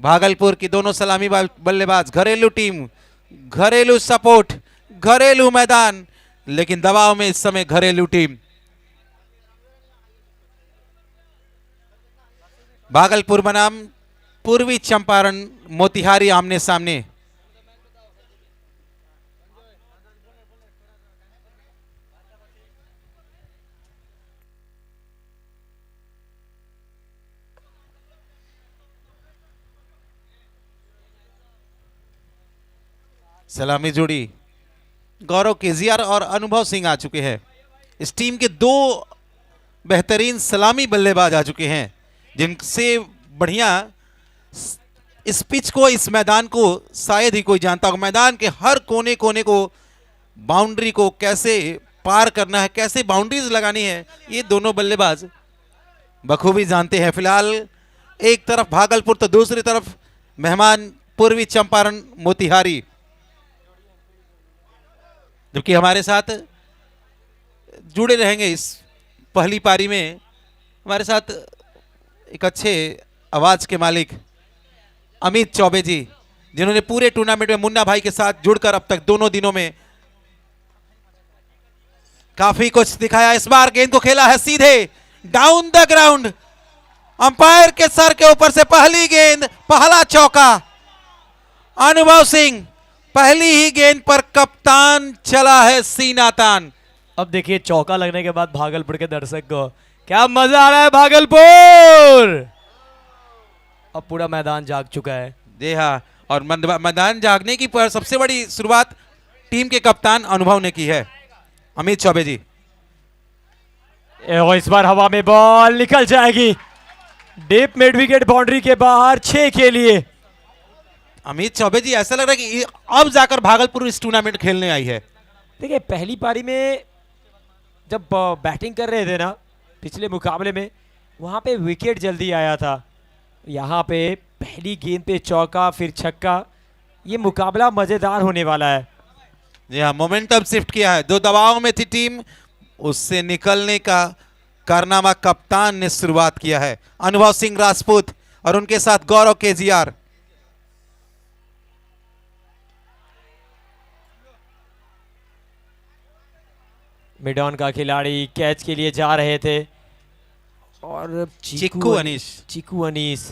भागलपुर की दोनों सलामी बल्लेबाज, घरेलू टीम, घरेलू सपोर्ट, घरेलू मैदान, लेकिन दबाव में इस समय घरेलू टीम। भागलपुर बनाम पूर्वी चंपारण मोतिहारी आमने सामने। सलामी जोड़ी गौरव केजियार और अनुभव सिंह आ चुके हैं। इस टीम के दो बेहतरीन सलामी बल्लेबाज आ चुके हैं, जिनसे बढ़िया इस पिच को, इस मैदान को शायद ही कोई जानता हो। मैदान के हर कोने कोने को, बाउंड्री को कैसे पार करना है, कैसे बाउंड्रीज लगानी है, ये दोनों बल्लेबाज बखूबी जानते हैं। फिलहाल एक तरफ भागलपुर तो दूसरी तरफ मेहमान पूर्वी चंपारण मोतिहारी। जबकि हमारे साथ जुड़े रहेंगे इस पहली पारी में, हमारे साथ एक अच्छे आवाज के मालिक अमित चौबे जी, जिन्होंने पूरे टूर्नामेंट में मुन्ना भाई के साथ जुड़कर अब तक दोनों दिनों में काफी कुछ दिखाया। इस बार गेंद को खेला है सीधे डाउन द ग्राउंड, अंपायर के सर के ऊपर से पहली गेंद, पहला चौका। अनुभव सिंह, पहली ही गेंद पर कप्तान चला है सीना तान। अब देखिए चौका लगने के बाद भागलपुर के दर्शक को क्या मजा आ रहा है। भागलपुर अब पूरा मैदान जाग चुका है। जी हाँ, और मैदान जागने की पर सबसे बड़ी शुरुआत टीम के कप्तान अनुभव ने की है, अमित चौबे जी। इस बार हवा में बॉल निकल जाएगी, डीप मिड विकेट बाउंड्री के बाहर 6 के लिए। अमित चौबे जी, ऐसा लग रहा है कि अब जाकर भागलपुर इस टूर्नामेंट खेलने आई है। देखिए पहली पारी में जब बैटिंग कर रहे थे ना पिछले मुकाबले में, वहां पे विकेट जल्दी आया था। यहाँ पे पहली गेंद पे चौका फिर छक्का, ये मुकाबला मजेदार होने वाला है। जी हाँ, मोमेंटम शिफ्ट किया है। दो दबाव में थी टीम, उससे निकलने का कारनामा कप्तान ने शुरुआत किया है, अनुभव सिंह राजपूत और उनके साथ गौरव केजीआर। मिड ऑन का खिलाड़ी कैच के लिए जा रहे थे और चिक्कू अनीस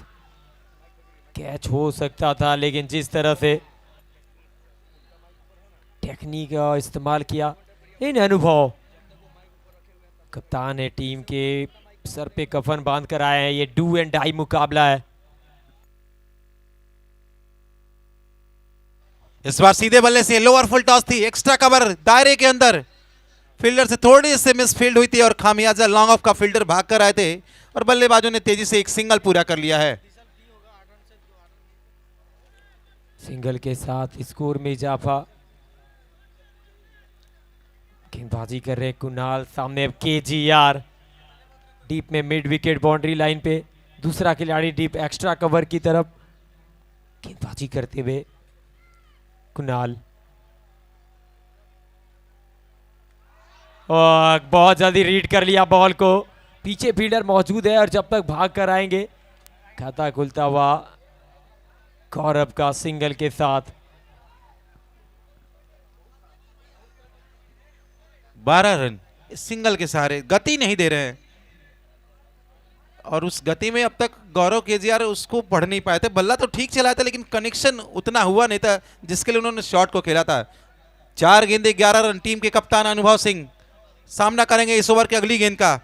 कैच हो सकता था, लेकिन जिस तरह से टेक्निक का इस्तेमाल किया इन अनुभव, कप्तान है टीम के, सर पे कफन बांध कर आए हैं। ये डू एंड डाई मुकाबला है। इस बार सीधे बल्ले से लोअर फुल टॉस थी, एक्स्ट्रा कवर दायरे के अंदर, फील्डर से थोड़ी से मिस फील्ड हुई थी और खामियाजा लॉन्ग ऑफ का फील्डर भाग कर आए थे और बल्लेबाजों ने तेजी से एक सिंगल पूरा कर लिया है। सिंगल के साथ स्कोर में इजाफा। गेंदबाजी कर रहे कुणाल, सामने अब केजीआर डीप में मिड विकेट बाउंड्री लाइन पे, दूसरा खिलाड़ी डीप एक्स्ट्रा कवर की तरफ गेंदबाजी करते हुए कुणाल। और बहुत जल्दी रीड कर लिया बॉल को, पीछे फील्डर मौजूद है और जब तक भाग कर आएंगे खाता खुलता हुआ गौरव का सिंगल के साथ। 12 रन सिंगल के सहारे, गति नहीं दे रहे हैं और उस गति में अब तक गौरव केजीआर उसको पढ़ नहीं पाए थे। बल्ला तो ठीक चला था लेकिन कनेक्शन उतना हुआ नहीं था जिसके लिए उन्होंने शॉट को खेला था। 4 गेंदे 11 रन। टीम के कप्तान अनुभव सिंह सामना करेंगे इस ओवर की अगली गेंद का।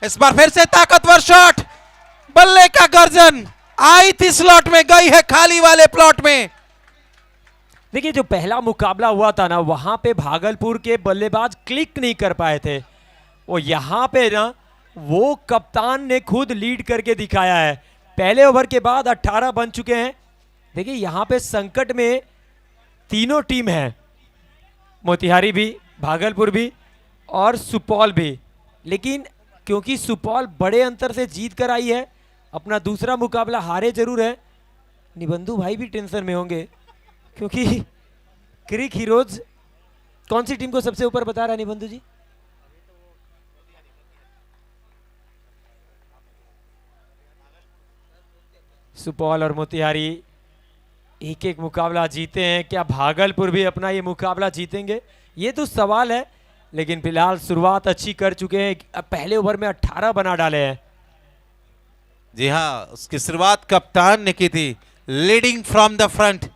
इस बार फिर से ताकतवर शॉट, बल्ले का गर्जन, आई थी स्लॉट में, गई है खाली वाले प्लॉट में। देखिए जो पहला मुकाबला हुआ था ना, वहां पे भागलपुर के बल्लेबाज क्लिक नहीं कर पाए थे, वो यहां पे ना वो कप्तान ने खुद लीड करके दिखाया है। पहले ओवर के बाद 18 बन चुके हैं। देखिए यहां पे संकट में तीनों टीम है, मोतिहारी भी, भागलपुर भी और सुपौल भी, लेकिन क्योंकि सुपौल बड़े अंतर से जीत कर आई है, अपना दूसरा मुकाबला हारे जरूर है। निबंधु भाई भी टेंशन में होंगे क्योंकि क्रिक हीरोज कौन सी टीम को सबसे ऊपर बता रहा है निबंधु जी? सुपौल और मोतिहारी एक एक मुकाबला जीते हैं, क्या भागलपुर भी अपना ये मुकाबला जीतेंगे, ये तो सवाल है। लेकिन फिलहाल शुरुआत अच्छी कर चुके हैं, अब पहले ओवर में 18 बना डाले हैं। जी हाँ, उसकी शुरुआत कप्तान ने की थी, लीडिंग फ्रॉम द फ्रंट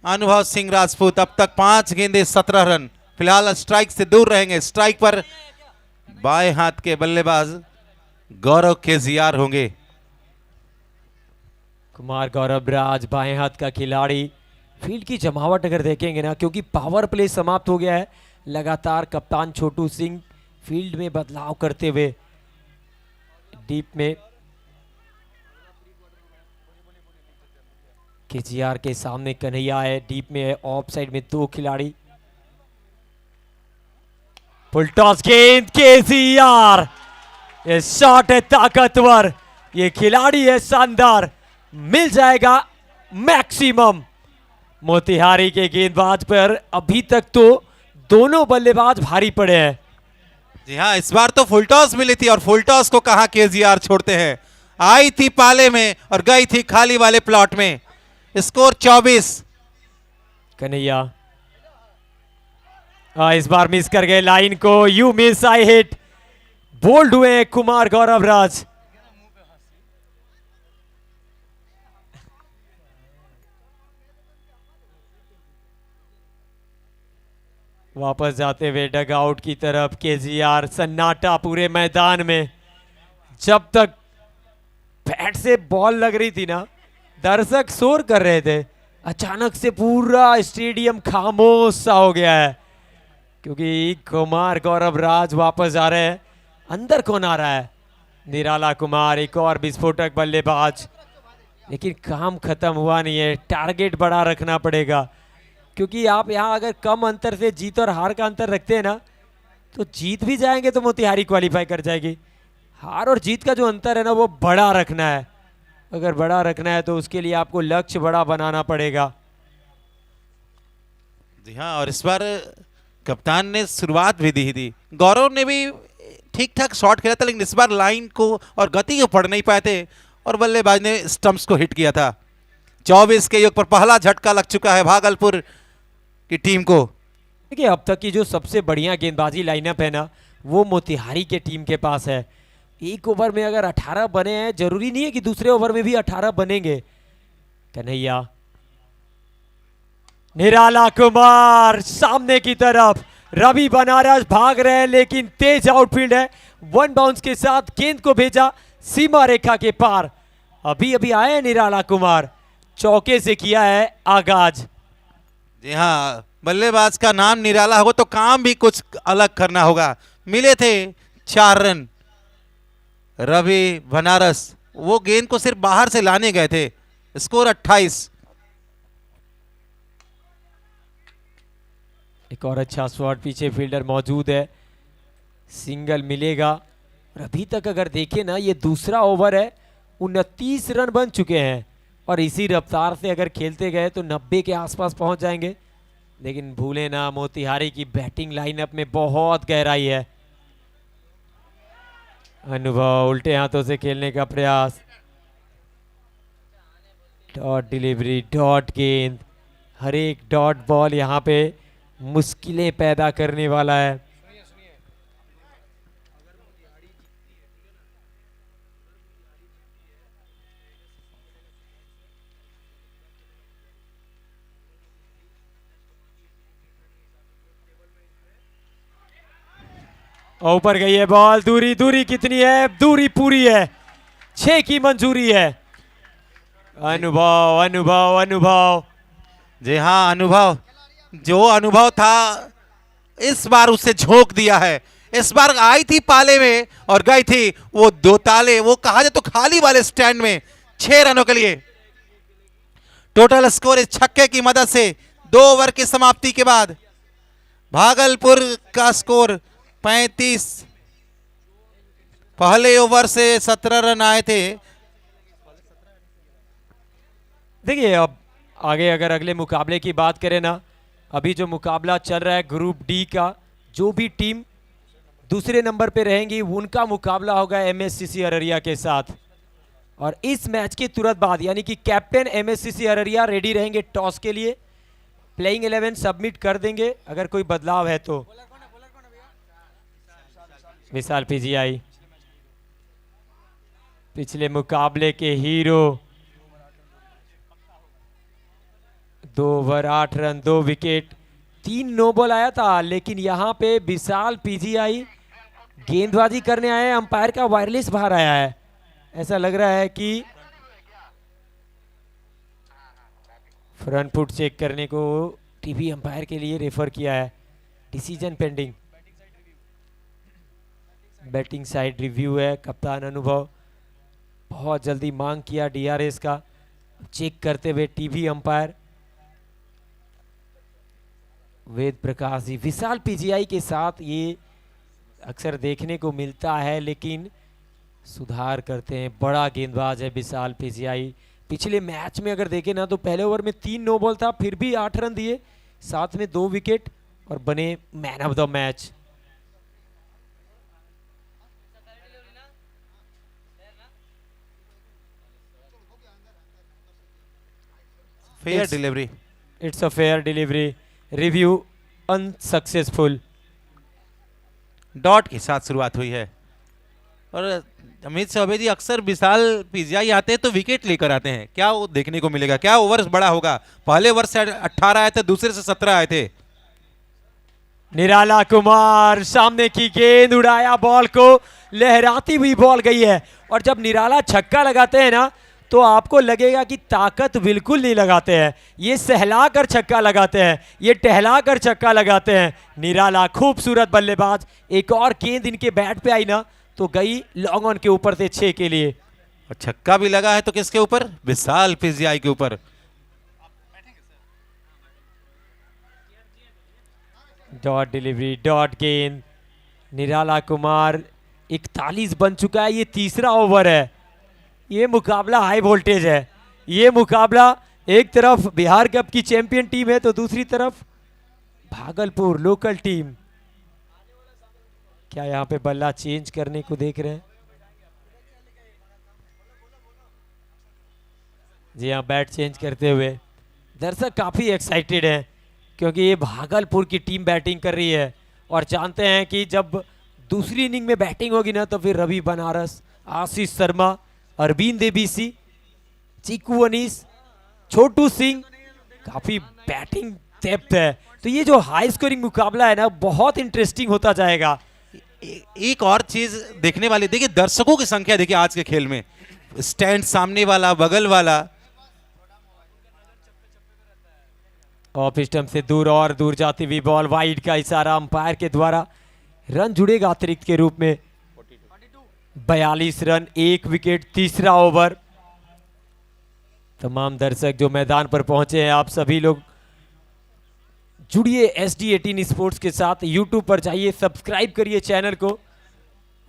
अनुभव सिंह राजपूत। अब तक 5 गेंदे 17 रन, फिलहाल स्ट्राइक से दूर रहेंगे। स्ट्राइक पर बाएं हाथ के बल्लेबाज गौरव केजीआर होंगे। कुमार गौरव राज बाएं हाथ का खिलाड़ी। फील्ड की जमावट अगर देखेंगे ना, क्योंकि पावर प्ले समाप्त हो गया है, लगातार कप्तान छोटू सिंह फील्ड में बदलाव करते हुए डीप में केजीआर के सामने कन्हैया है, डीप में है, ऑफ साइड में 2 खिलाड़ी। फुल टॉस गेंद केजीआर, ये शॉट है ताकतवर, ये खिलाड़ी है शानदार, मिल जाएगा मैक्सिमम। मोतिहारी के गेंदबाज पर अभी तक तो दोनों बल्लेबाज भारी पड़े हैं। जी हाँ, इस बार तो फुल टॉस मिली थी और फुल टॉस को कहां केजीआर छोड़ते हैं। आई थी पाले में और गई थी खाली वाले प्लॉट में। स्कोर 24। कन्हैया इस बार मिस कर गए लाइन को, you miss I hit, bowled हुए कुमार गौरव राज। वापस जाते हुए डग आउट की तरफ केजीआर, सन्नाटा पूरे मैदान में। जब तक बैट से बॉल लग रही थी ना, दर्शक शोर कर रहे थे, अचानक से पूरा स्टेडियम खामोश सा हो गया है, क्योंकि कुमार गौरव राज वापस आ रहे हैं। अंदर कौन आ रहा है? निराला कुमार, एक और विस्फोटक बल्लेबाज। लेकिन काम खत्म हुआ नहीं है, टारगेट बड़ा रखना पड़ेगा, क्योंकि आप यहाँ अगर कम अंतर से जीत और हार का अंतर रखते हैं ना, तो जीत भी जाएंगे तो मोतिहारी क्वालिफाई कर जाएगी। हार और जीत का जो अंतर है ना, वो बड़ा रखना है। अगर बड़ा रखना है तो उसके लिए आपको लक्ष्य बड़ा बनाना पड़ेगा। जी हाँ, और इस बार कप्तान ने शुरुआत भी दी थी, गौरव ने भी ठीक ठाक शॉट खेला था, लेकिन इस बार लाइन को और गति को पढ़ नहीं पाए थे और बल्लेबाज ने स्टंप्स को हिट किया था। 24 के योग पर पहला झटका लग चुका है भागलपुर की टीम को। देखिए, अब तक की जो सबसे बढ़िया गेंदबाजी लाइनअप है ना, वो मोतिहारी के टीम के पास है। एक ओवर में अगर 18 बने हैं, जरूरी नहीं है कि दूसरे ओवर में भी 18 बनेंगे। कन्हैया, निराला कुमार सामने की तरफ, रवि बनारस भाग रहे हैं, लेकिन तेज आउटफील्ड है। 1 बाउंस के साथ गेंद को भेजा सीमा रेखा के पार। अभी अभी आए हैं निराला कुमार, चौके से किया है आगाज। जी हाँ, बल्लेबाज का नाम निराला हो तो काम भी कुछ अलग करना होगा। मिले थे 4 रन। रवि बनारस वो गेंद को सिर्फ बाहर से लाने गए थे। स्कोर 28। एक और अच्छा शॉट, पीछे फील्डर मौजूद है, सिंगल मिलेगा। और अभी तक अगर देखें ना, ये दूसरा ओवर है, 29 रन बन चुके हैं, और इसी रफ्तार से अगर खेलते गए तो 90 के आसपास पहुंच जाएंगे। लेकिन भूले ना, मोतिहारी की बैटिंग लाइनअप में बहुत गहराई है। अनुभव उल्टे हाथों से खेलने का प्रयास, डॉट डिलीवरी, डॉट गेंद, हर एक डॉट बॉल यहाँ पे मुश्किलें पैदा करने वाला है। ऊपर गई है बॉल, दूरी दूरी कितनी है? दूरी पूरी है, 6 की मंजूरी है। अनुभव अनुभव अनुभव, जी हाँ, अनुभव, जो अनुभव था इस बार उसे झोंक दिया है। इस बार आई थी पाले में और गई थी वो 2 ताले, वो कहा जाए तो खाली वाले स्टैंड में, 6 रनों के लिए। टोटल स्कोर इस छक्के की मदद से 2 ओवर की समाप्ति के बाद भागलपुर का स्कोर 35। पहले ओवर से 17 रन आए थे। देखिए, अब आगे अगर अगले मुकाबले की बात करें ना, अभी जो मुकाबला चल रहा है ग्रुप डी का, जो भी टीम दूसरे नंबर पे रहेंगी उनका मुकाबला होगा एमएससीसी अररिया के साथ। और इस मैच के तुरंत बाद यानी कि कैप्टन एमएससीसी अररिया रेडी रहेंगे टॉस के लिए। प्लेइंग 11 सबमिट कर देंगे अगर कोई बदलाव है तो। विशाल पीजीआई पिछले मुकाबले के हीरो, 2 over 8 run 2 wicket 3 no ball आया था, लेकिन यहां पे विशाल पीजीआई गेंदबाजी करने आए। अंपायर का वायरलेस बाहर आया है, ऐसा लग रहा है कि फ्रंट फुट चेक करने को टीवी अंपायर के लिए रेफर किया है। Decision pending, batting side review है। कप्तान अनुभव बहुत जल्दी मांग किया डीआरएस का, चेक करते हुए टीवी अंपायर वेद प्रकाश जी। विशाल पीजीआई के साथ ये अक्सर देखने को मिलता है, लेकिन सुधार करते हैं। बड़ा गेंदबाज है विशाल पीजीआई। पिछले मैच में अगर देखें ना तो पहले ओवर में 3 नो बॉल था, फिर भी 8 रन दिए, साथ में 2 विकेट और बने man of the match. Fair delivery, it's a fair delivery, review unsuccessful. Dot के साथ शुरुआत हुई है। और अमित चौबे जी अक्सर विशाल पीजीआई आते हैं तो विकेट लेकर आते हैं, क्या वो देखने को मिलेगा? क्या ओवर बड़ा होगा? पहले ओवर से 18 आए थे, दूसरे से 17 आए थे। निराला कुमार सामने की गेंद उड़ाया, बॉल को लहराती हुई बॉल गई है। और जब निराला छक्का लगाते हैं ना तो आपको लगेगा कि ताकत बिल्कुल नहीं लगाते हैं, ये सहला कर छक्का लगाते हैं, ये टहला कर छक्का लगाते हैं। निराला खूबसूरत बल्लेबाज। एक और गेंद इनके बैट पे आई ना तो गई लॉन्ग ऑन के ऊपर से 6 के लिए। और छक्का भी लगा है तो किसके ऊपर? विशाल पीजीआई के ऊपर। डॉट डिलीवरी, डॉट गेंद। निराला कुमार 41 बन चुका है, ये तीसरा ओवर है। ये मुकाबला हाई वोल्टेज है। ये मुकाबला एक तरफ बिहार कप की चैंपियन टीम है तो दूसरी तरफ भागलपुर लोकल टीम। क्या यहाँ पे बल्ला चेंज करने को देख रहे हैं? जी हाँ, बैट चेंज करते हुए दर्शक काफी एक्साइटेड हैं क्योंकि ये भागलपुर की टीम बैटिंग कर रही है और जानते हैं कि जब दूसरी इनिंग में बैटिंग होगी ना तो फिर रवि बनारस, आशीष शर्मा, अरविंद देबीसी, चीकू अनीस, छोटू सिंह, काफी बैटिंग डेप्थ है। तो ये जो हाई स्कोरिंग मुकाबला है ना बहुत इंटरेस्टिंग होता जाएगा। एक और चीज देखने वाली, देखिए दर्शकों की संख्या देखिए आज के खेल में। स्टैंड सामने वाला, बगल वाला। ऑफ स्टंप से दूर और दूर जाती हुई बॉल, वाइड का इशारा अंपायर के द्वारा। रन जुड़ेगा अतिरिक्त के रूप में। 42 रन 1 विकेट, तीसरा ओवर। तमाम दर्शक जो मैदान पर पहुंचे हैं, आप सभी लोग जुड़िए SD18 स्पोर्ट्स के साथ। यूट्यूब पर जाइए, सब्सक्राइब करिए चैनल को।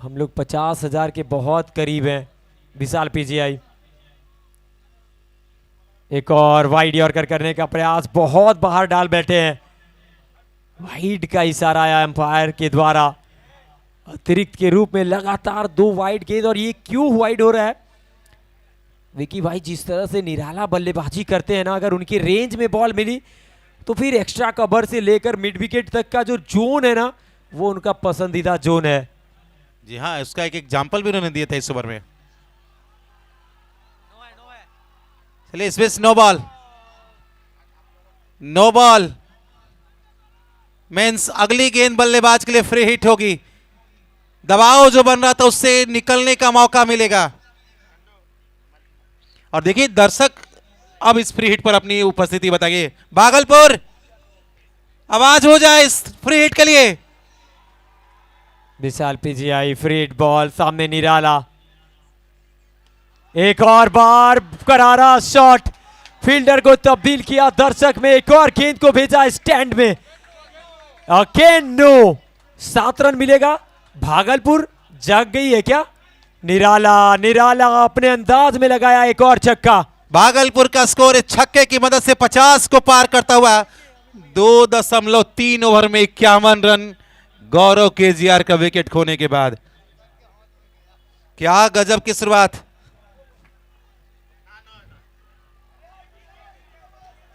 हम लोग 50,000 के बहुत करीब हैं। विशाल पीजीआई एक और वाइड यॉर्कर करने का प्रयास, बहुत बाहर डाल बैठे हैं। वाइड का इशारा आया अंपायर के द्वारा। अतिरिक्त के रूप में लगातार 2 वाइड गेंद। और ये क्यों वाइड हो रहा है? विकी भाई जिस तरह से निराला बल्लेबाजी करते हैं ना, अगर उनकी रेंज में बॉल मिली तो फिर एक्स्ट्रा कवर से लेकर मिड विकेट तक का जो जोन है ना वो उनका पसंदीदा जोन है। जी हाँ, उसका एक एग्जाम्पल भी उन्होंने दिया था इस ओवर में। चलिए इसमें no ball, no ball means अगली गेंद बल्लेबाज के लिए फ्री हिट होगी। दबाव जो बन रहा था उससे निकलने का मौका मिलेगा। और देखिए दर्शक अब इस फ्री हिट पर अपनी उपस्थिति बताइए। भागलपुर आवाज हो जाए इस फ्री हिट के लिए। विशाल पीजीआई फ्री हिट बॉल, सामने निराला। एक और बार करारा शॉट, फील्डर को तब्दील किया। दर्शक में एक और गेंद को भेजा स्टैंड में। Again no. 7 रन मिलेगा। भागलपुर जाग गई है क्या? निराला अपने अंदाज में लगाया एक और छक्का। भागलपुर का स्कोर इस छक्के की मदद से 50 को पार करता हुआ 2.3 ओवर में 51 रन। गौरव केजीआर का विकेट खोने के बाद क्या गजब की शुरुआत।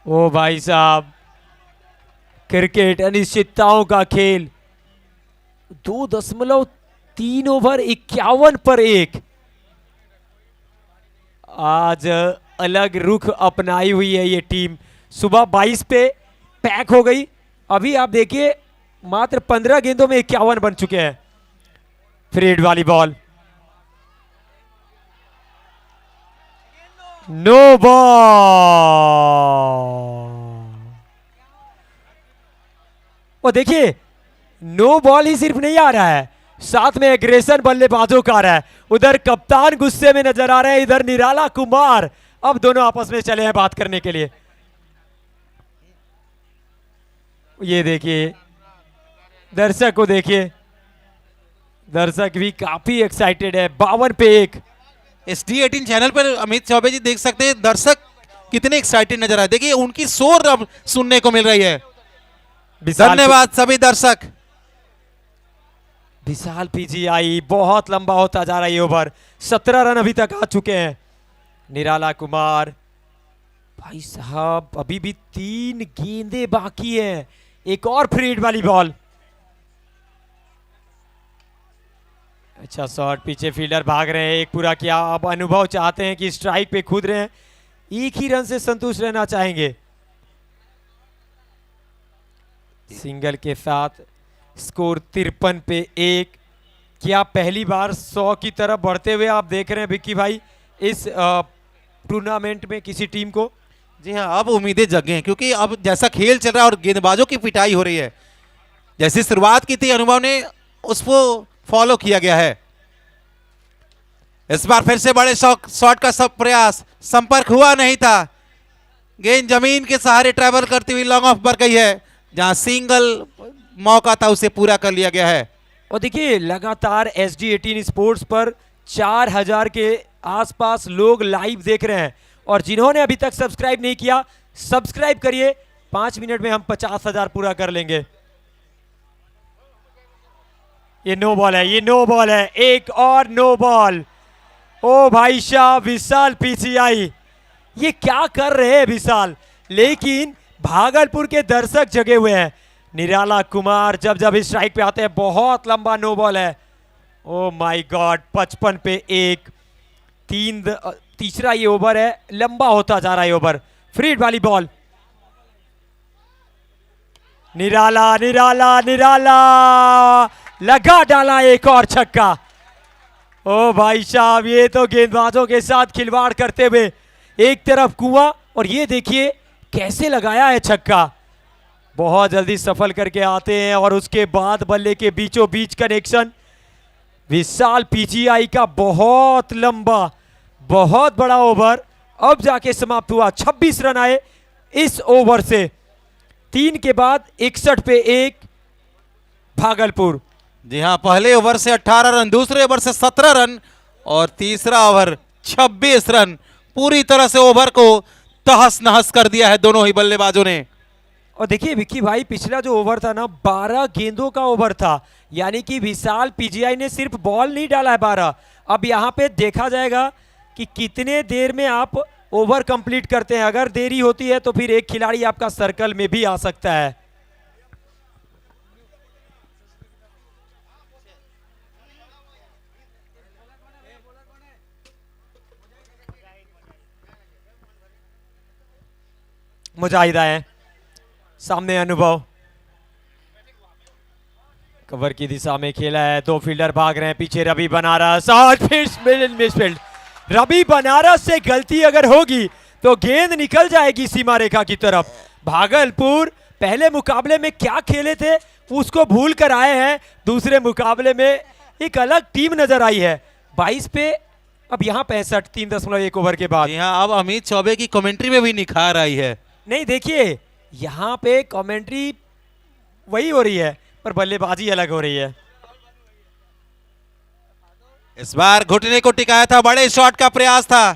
ओ भाई साहब, क्रिकेट अनिश्चितताओं का खेल। 2.3 ओवर 51 पर 1। आज अलग रुख अपनाई हुई है ये टीम। सुबह 22 पे पैक हो गई, अभी आप देखिए मात्र 15 गेंदों में 51 बन चुके हैं। फ्रीड वाली बॉल, नो बॉल। और देखिए नो बॉल ही सिर्फ नहीं आ रहा है, साथ में एग्रेशन बल्लेबाजों का आ रहा है। उधर कप्तान गुस्से में नजर आ रहे हैं, इधर निराला कुमार। अब दोनों आपस में चले हैं बात करने के लिए। ये देखिए दर्शक को देखिए, दर्शक भी काफी एक्साइटेड है। 52 पे 1। SD18 चैनल पर अमित चौबे जी देख सकते हैं दर्शक कितने एक्साइटेड नजर आए। देखिए उनकी शोर अब सुनने को मिल रही है। धन्यवाद सभी दर्शक। विशाल पीजीआई बहुत लंबा होता जा रहा है ये ओवर। 17 रन अभी तक आ चुके हैं। निराला कुमार भाई साहब, अभी भी 3 गेंदे बाकी हैं। एक और फ्री हिट वाली बॉल। अच्छा शॉट, पीछे फील्डर भाग रहे हैं, एक पूरा किया। अब अनुभव चाहते हैं कि स्ट्राइक पे कूद रहे हैं, एक ही रन से संतुष्ट रहना चाहेंगे। सिंगल के साथ स्कोर 53 पे 1। क्या पहली बार 100 की तरफ बढ़ते हुए आप देख रहे हैं विक्की भाई इस टूर्नामेंट में किसी टीम को? जी हाँ, अब उम्मीदें जगे हैं क्योंकि अब जैसा खेल चल रहा है और गेंदबाजों की पिटाई हो रही है, जैसी शुरुआत की थी अनुभव ने उसको फॉलो किया गया है। इस बार फिर से बड़े शॉट का सब प्रयास, संपर्क हुआ नहीं था। गेंद जमीन के सहारे ट्रैवल करती हुई लॉन्ग ऑफ पर गई है, जहां सिंगल मौका था उसे पूरा कर लिया गया है। और देखिए लगातार SD18 स्पोर्ट्स पर 4000 के आसपास लोग लाइव देख रहे हैं, और जिन्होंने अभी तक सब्सक्राइब नहीं किया सब्सक्राइब करिए। 5 मिनट में हम 50,000 पूरा कर लेंगे। ये नो बॉल है, ये नो बॉल है, एक और नो बॉल। ओ भाई साहब, विशाल पीसीआई ये क्या कर रहे हैं विशाल, लेकिन भागलपुर के दर्शक जगे हुए हैं। निराला कुमार जब जब इस स्ट्राइक पे आते हैं, बहुत लंबा नो बॉल है। ओ माय गॉड, 55 पे 1। तीसरा ये ओवर है, लंबा होता जा रहा है ओवर। फ्री हिट वाली बॉल, निराला निराला निराला लगा डाला एक और छक्का। ओ भाई साहब, ये तो गेंदबाजों के साथ खिलवाड़ करते हुए, एक तरफ कुआं और ये देखिए कैसे लगाया है छक्का। बहुत जल्दी सफल करके आते हैं, और उसके बाद बल्ले के बीचों बीच कनेक्शन। विशाल पीजीआई का बहुत लंबा बहुत बड़ा ओवर अब जाके समाप्त हुआ। 26 रन आए इस ओवर से। 3 के बाद 61 पे 1 भागलपुर। जी हाँ, पहले ओवर से 18 रन, दूसरे ओवर से 17 रन और तीसरा ओवर 26 रन। पूरी तरह से ओवर को तहस नहस कर दिया है दोनों ही बल्लेबाजों ने। और देखिए विक्की भाई, पिछला जो ओवर था ना 12 गेंदों का ओवर था, यानी कि विशाल पीजीआई ने सिर्फ बॉल नहीं डाला है 12। अब यहां पे देखा जाएगा कि कितने देर में आप ओवर कंप्लीट करते हैं। अगर देरी होती है तो फिर एक खिलाड़ी आपका सर्कल में भी आ सकता है। मुजाहिदा है सामने, अनुभव कवर की दिशा में खेला है, 2 फील्डर भाग रहे हैं पीछे। रवि बनारस और फिर मिसफील्ड। रवि बनारस से गलती अगर होगी तो गेंद निकल जाएगी सीमा रेखा की तरफ। भागलपुर पहले मुकाबले में क्या खेले थे उसको भूल कर आए हैं, दूसरे मुकाबले में एक अलग टीम नजर आई है। 22 पे अब यहाँ 65, 3.1 ओवर के बाद। जी हाँ, अब अमित चौबे की कमेंट्री में भी निखार आई है। नहीं देखिए, यहां पे कमेंट्री वही हो रही है पर बल्लेबाजी अलग हो रही है। इस बार घुटने को टिकाया था, बड़े शॉट का प्रयास था,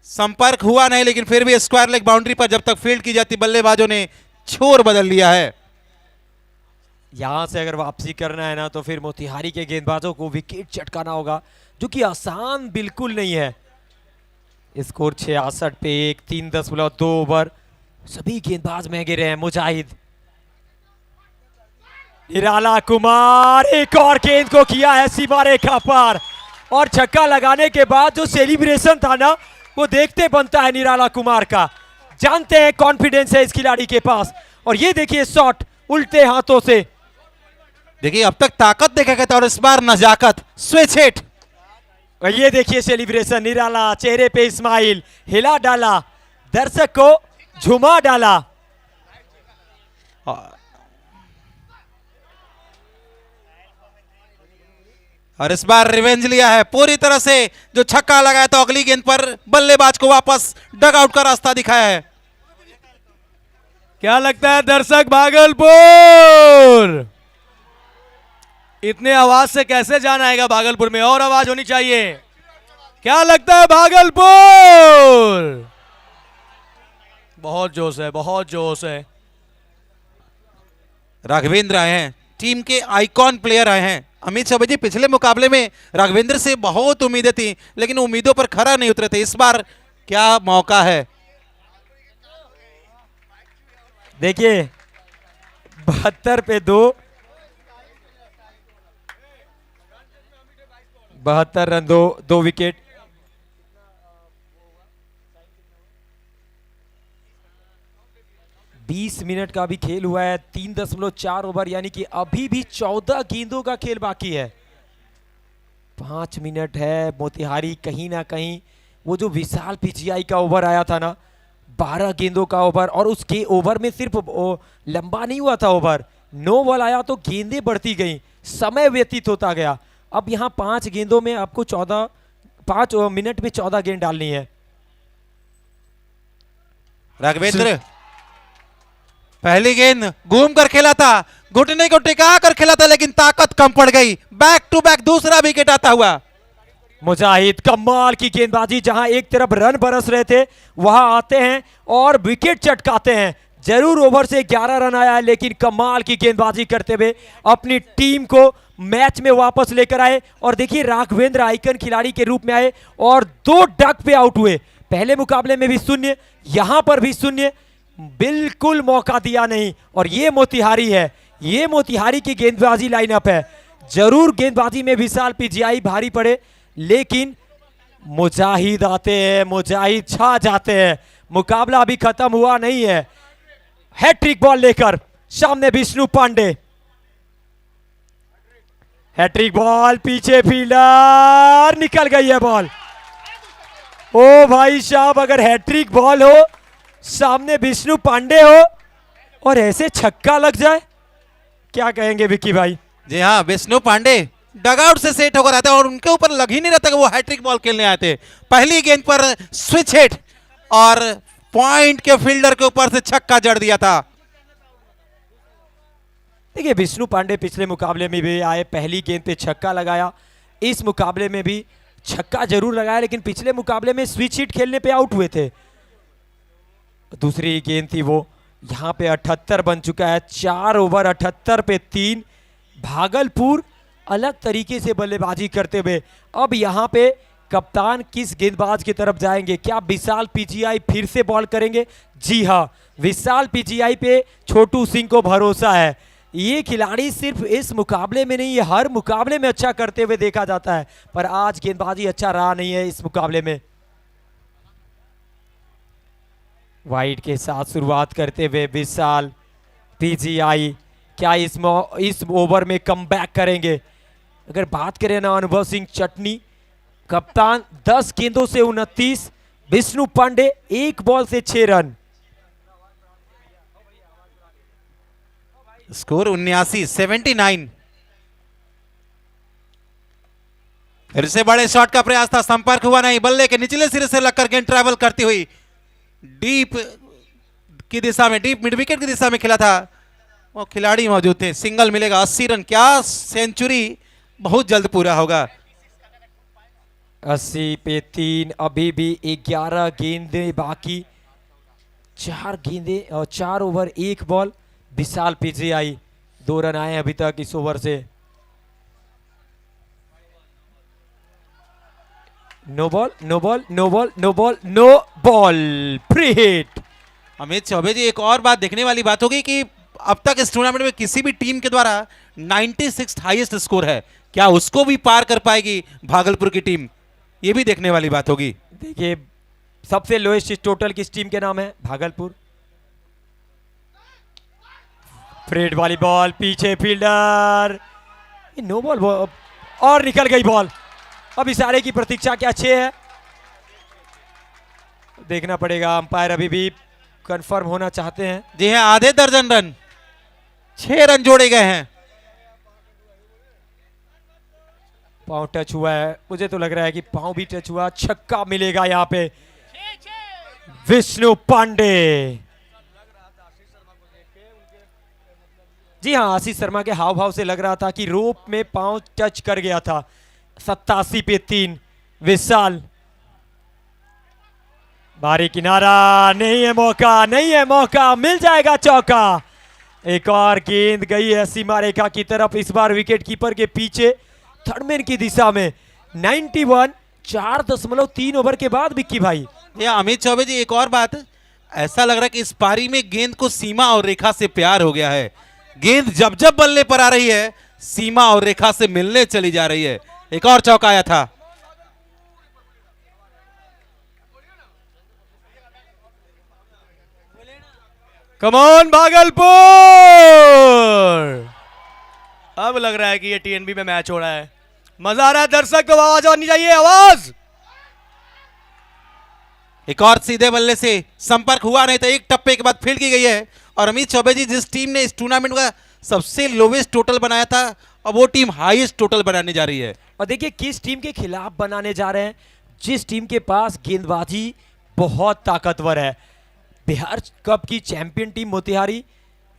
संपर्क हुआ नहीं, लेकिन फिर भी स्क्वायर लेग बाउंड्री पर जब तक फील्ड की जाती बल्लेबाजों ने छोर बदल लिया है। यहां से अगर वापसी करना है ना तो फिर मोतिहारी के गेंदबाजों को विकेट चटकाना होगा, जो कि आसान बिल्कुल नहीं है। स्कोर 66 पे 1, 3.2 ओवर। सभी गेंदबाज महंगे रहे हैं। मुजाहिद, निराला कुमार एक और गेंद को किया है सीमा रेखा पार, और छक्का लगाने के बाद जो सेलिब्रेशन था ना, वो देखते बनता है निराला कुमार का। जानते हैं कॉन्फिडेंस है इस खिलाड़ी के पास। और ये देखिए शॉट उल्टे हाथों से। देखिए अब तक ताकत देखा गया था और इस बार नजाकत, स्विच हिट। और ये देखिए सेलिब्रेशन, निराला चेहरे पे स्माइल, हिला डाला, दर्शक को झुमा डाला। और इस बार रिवेंज लिया है पूरी तरह से। जो छक्का लगाया तो अगली गेंद पर बल्लेबाज को वापस डग आउट का रास्ता दिखाया है। क्या लगता है दर्शक भागलपुर? इतने आवाज से कैसे जान आएगा भागलपुर में? और आवाज होनी चाहिए। क्या लगता है भागलपुर? बहुत जोश है, बहुत जोश है। राघवेंद्र आए हैं, टीम के आइकॉन प्लेयर आए हैं। अमित चौबे जी, पिछले मुकाबले में राघवेंद्र से बहुत उम्मीदें थी लेकिन उम्मीदों पर खरा नहीं उतरे थे। इस बार क्या मौका है। देखिए 72 पे 2, 72 रन, 2 विकेट। बीस मिनट का भी खेल हुआ है, 3.4 ओवर, यानी कि अभी भी 14 गेंदों का खेल बाकी है। 5 मिनट है। मोतिहारी कहीं ना कहीं वो जो विशाल पीजीआई का ओवर आया था ना, 12 गेंदों का ओवर, और उसके ओवर में सिर्फ लंबा नहीं हुआ था ओवर, 9 बॉल आया तो गेंदें बढ़ती गई, समय व्यतीत होता गया। अब यहाँ 5 गेंदों में आपको 5 मिनट में 14 गेंद डालनी है। राघवेंद्र पहली गेंद घूम कर खेला था, घुटने को टिका कर खेला था लेकिन ताकत कम पड़ गई। बैक टू बैक दूसरा विकेट आता हुआ। मुजाहिद, कमाल की गेंदबाजी। जहां एक तरफ रन बरस रहे थे, वहां आते हैं और विकेट चटकाते हैं। जरूर ओवर से 11 रन आया है, लेकिन कमाल की गेंदबाजी करते हुए अपनी टीम को मैच में वापस लेकर आए। और देखिए राघवेंद्र आइकन खिलाड़ी के रूप में आए और 2 डक पे आउट हुए। पहले मुकाबले में भी शून्य, यहां पर भी शून्य, बिल्कुल मौका दिया नहीं। और ये मोतिहारी है, ये मोतिहारी की गेंदबाजी लाइनअप है। जरूर गेंदबाजी में विशाल पीजीआई भारी पड़े, लेकिन मुजाहिद आते हैं, मुजाहिद छा जाते हैं। मुकाबला अभी खत्म हुआ नहीं है। हैट्रिक बॉल लेकर सामने विष्णु पांडे, हैट्रिक बॉल, पीछे फील्डर, निकल गई है बॉल। ओ भाई साहब, अगर हैट्रिक बॉल हो, सामने विष्णु पांडे हो और ऐसे छक्का लग जाए, क्या कहेंगे विक्की भाई? जी हाँ, विष्णु पांडे डगआउट से सेट होकर आते हैं और उनके ऊपर लग ही नहीं रहता कि वो हैट्रिक बॉल खेलने आए थे। पहली गेंद पर स्विच हिट और पॉइंट के फील्डर के ऊपर से छक्का जड़ दिया था। देखिए विष्णु पांडे पिछले मुकाबले में भी आए, पहली गेंद पे छक्का लगाया। इस मुकाबले में भी छक्का जरूर लगाया, लेकिन पिछले मुकाबले में स्विच हिट खेलने पे आउट हुए थे। दूसरी गेंद थी वो। यहां पे 78 बन चुका है। 4 ओवर 78 पे 3। भागलपुर अलग तरीके से बल्लेबाजी करते हुए। अब यहां पे कप्तान किस गेंदबाज की तरफ जाएंगे? क्या विशाल पीजीआई फिर से बॉल करेंगे? जी हां, विशाल पीजीआई पे छोटू सिंह को भरोसा है। ये खिलाड़ी सिर्फ इस मुकाबले में नहीं, ये हर मुकाबले में अच्छा करते हुए देखा जाता है, पर आज गेंदबाजी अच्छा रहा नहीं है इस मुकाबले में। वाइड के साथ शुरुआत करते हुए विशाल पीजीआई, क्या इस ओवर में कमबैक करेंगे? अगर बात करें ना, अनुभव सिंह चटनी कप्तान, 10 गेंदों से 29, विष्णु पांडे 1 बॉल से 6 रन। स्कोर 79। फिर से बड़े शॉट का प्रयास था, संपर्क हुआ नहीं। बल्ले के निचले सिरे से लगकर गेंद ट्रैवल करती हुई डीप की दिशा में, डीप मिड विकेट की दिशा में खेला था। वो खिलाड़ी मौजूद थे। सिंगल मिलेगा, 80 रन। क्या सेंचुरी बहुत जल्द पूरा होगा। 80 पे 3। अभी भी 11 गेंदें बाकी, 4 गेंदें और 4 ओवर 1 बॉल। विशाल पीजीआई 2 रन आए अभी तक इस ओवर से। No ball, no ball, no ball, no ball, no ball, free hit. Amit Choubey ji, एक और बात देखने वाली बात होगी कि अब तक इस टूर्नामेंट में किसी भी टीम के द्वारा 96 हाईएस्ट स्कोर है, क्या उसको भी पार कर पाएगी भागलपुर की टीम, ये भी देखने वाली बात होगी। देखिए सबसे लोएस्ट टोटल किस टीम के नाम है? भागलपुर। फ्रेड वाली बॉल, पीछे फील्डर, नो बॉल, और निकल गई बॉल। अब इशारे की प्रतीक्षा क्या 6 है, देखना पड़ेगा। अंपायर अभी भी कंफर्म होना चाहते हैं। जी हाँ, आधे दर्जन रन, 6 रन जोड़े गए हैं। पांव टच हुआ है, मुझे तो लग रहा है कि पांव भी टच हुआ। छक्का मिलेगा यहाँ पे विष्णु पांडे। जी हाँ, आशीष शर्मा के हाव भाव से लग रहा था कि रोप में पांव टच कर गया था। 87 पे 3 विशाल। बारी किनारा, नहीं है मौका, नहीं है मौका, मिल जाएगा चौका। एक और गेंद गई है सीमा रेखा की तरफ, इस बार विकेट कीपर के पीछे थर्डमैन की दिशा में। 91, 4.3 ओवर के बाद विक्की भाई। ये अमित चौबे जी, एक और बात, ऐसा लग रहा है कि इस पारी में गेंद को सीमा और रेखा से प्यार हो गया है। गेंद जब जब बल्ले पर आ रही है, सीमा और रेखा से मिलने चली जा रही है। एक और चौका आया था। Come on Bhagalpur. अब लग रहा है कि ये टीएनबी में मैच हो रहा है। मजा आ रहा है, दर्शक तो आवाज आनी चाहिए, आवाज। एक और सीधे बल्ले से संपर्क हुआ नहीं, तो एक टप्पे के बाद फील्ड की गई है। और अमित चौबे जी, जिस टीम ने इस टूर्नामेंट का सबसे लोवेस्ट टोटल बनाया था, अब वो टीम हाईएस्ट टोटल बनाने जा रही है। और देखिए किस टीम के खिलाफ बनाने जा रहे हैं, जिस टीम के पास गेंदबाजी बहुत ताकतवर है। बिहार कप की चैंपियन टीम मोतिहारी।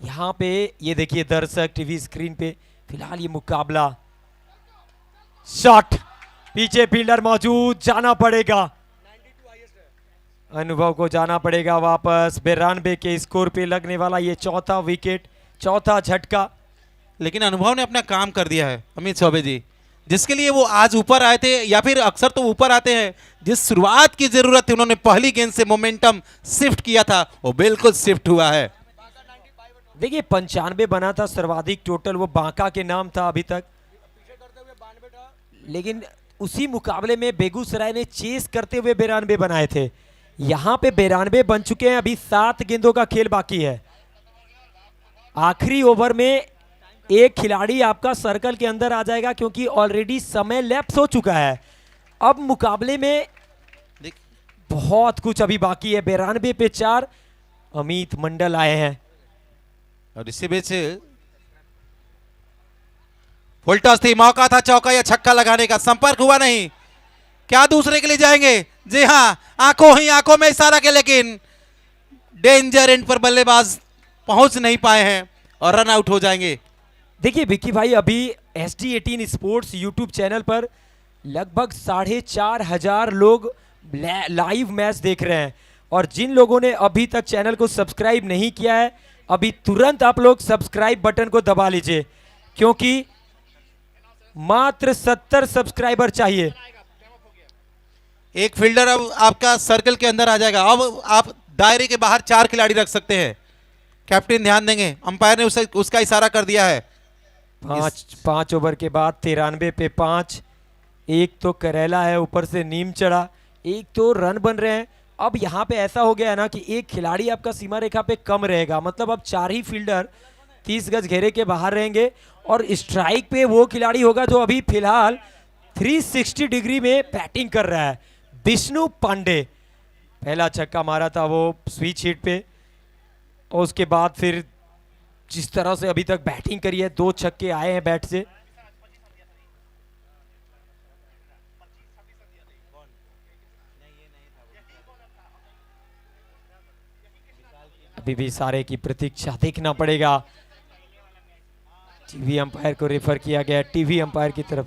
यहाँ पे ये देखिए दर्शक टीवी स्क्रीन पे, फिलहाल ये मुकाबला। शॉट, पीछे फील्डर मौजूद, जाना पड़ेगा अनुभव को, जाना पड़ेगा वापस। 92 के स्कोर पे लगने वाला ये चौथा विकेट, चौथा झटका। लेकिन अनुभव ने अपना काम कर दिया है अमित चौबे जी, जिसके लिए वो आज ऊपर आए थे, या फिर अक्सर तो ऊपर आते हैं। जिस शुरुआत की जरूरत थी, उन्होंने पहली गेंद से मोमेंटम शिफ्ट किया था, वो बिल्कुल शिफ्ट हुआ है। देखिए 95 बना था सर्वाधिक टोटल, वो बांका के नाम था अभी तक। लेकिन उसी मुकाबले में बेगूसराय ने चेस करते हुए 92 बनाए थे। यहां पे 92 बन चुके हैं, अभी 7 गेंदों का खेल बाकी है। आखिरी ओवर में एक खिलाड़ी आपका सर्कल के अंदर आ जाएगा, क्योंकि ऑलरेडी समय लैप्स हो चुका है। अब मुकाबले में बहुत कुछ अभी बाकी है। 92 पे 4 अमित मंडल आए हैं। और इसी बीच फुल टॉस थी, मौका था चौका या छक्का लगाने का, संपर्क हुआ नहीं। क्या दूसरे के लिए जाएंगे? जी हाँ, आंखों में इशारा के, लेकिन डेंजर एंड पर बल्लेबाज पहुंच नहीं पाए हैं और रन आउट हो जाएंगे। देखिए विक्की भाई, अभी SD18 स्पोर्ट्स यूट्यूब चैनल पर लगभग 4,500 लोग लाइव मैच देख रहे हैं। और जिन लोगों ने अभी तक चैनल को सब्सक्राइब नहीं किया है, अभी तुरंत आप लोग सब्सक्राइब बटन को दबा लीजिए, क्योंकि मात्र 70 सब्सक्राइबर चाहिए। एक फील्डर अब आपका सर्कल के अंदर आ जाएगा। अब आप दायरे के बाहर 4 खिलाड़ी रख सकते हैं। कैप्टन ध्यान देंगे, अंपायर ने उसका इशारा कर दिया है। 5 ओवर के बाद 93 पे 5। एक तो करेला है, ऊपर से नीम चढ़ा, एक तो रन बन रहे हैं। अब यहाँ पे ऐसा हो गया है ना कि एक खिलाड़ी आपका सीमा रेखा पे कम रहेगा, मतलब अब 4 ही फील्डर 30 गज घेरे के बाहर रहेंगे। और स्ट्राइक पे वो खिलाड़ी होगा जो अभी फिलहाल 360 डिग्री में बैटिंग कर रहा है, विष्णु पांडे। पहला छक्का मारा था वो स्विच हिट पे, और उसके बाद फिर जिस तरह से अभी तक बैटिंग करी है, 2 छक्के आए हैं बैट से। अभी भी सारे की प्रतीक्षा देखना पड़ेगा। टीवी अंपायर को रेफर किया गया है, टीवी अंपायर की तरफ,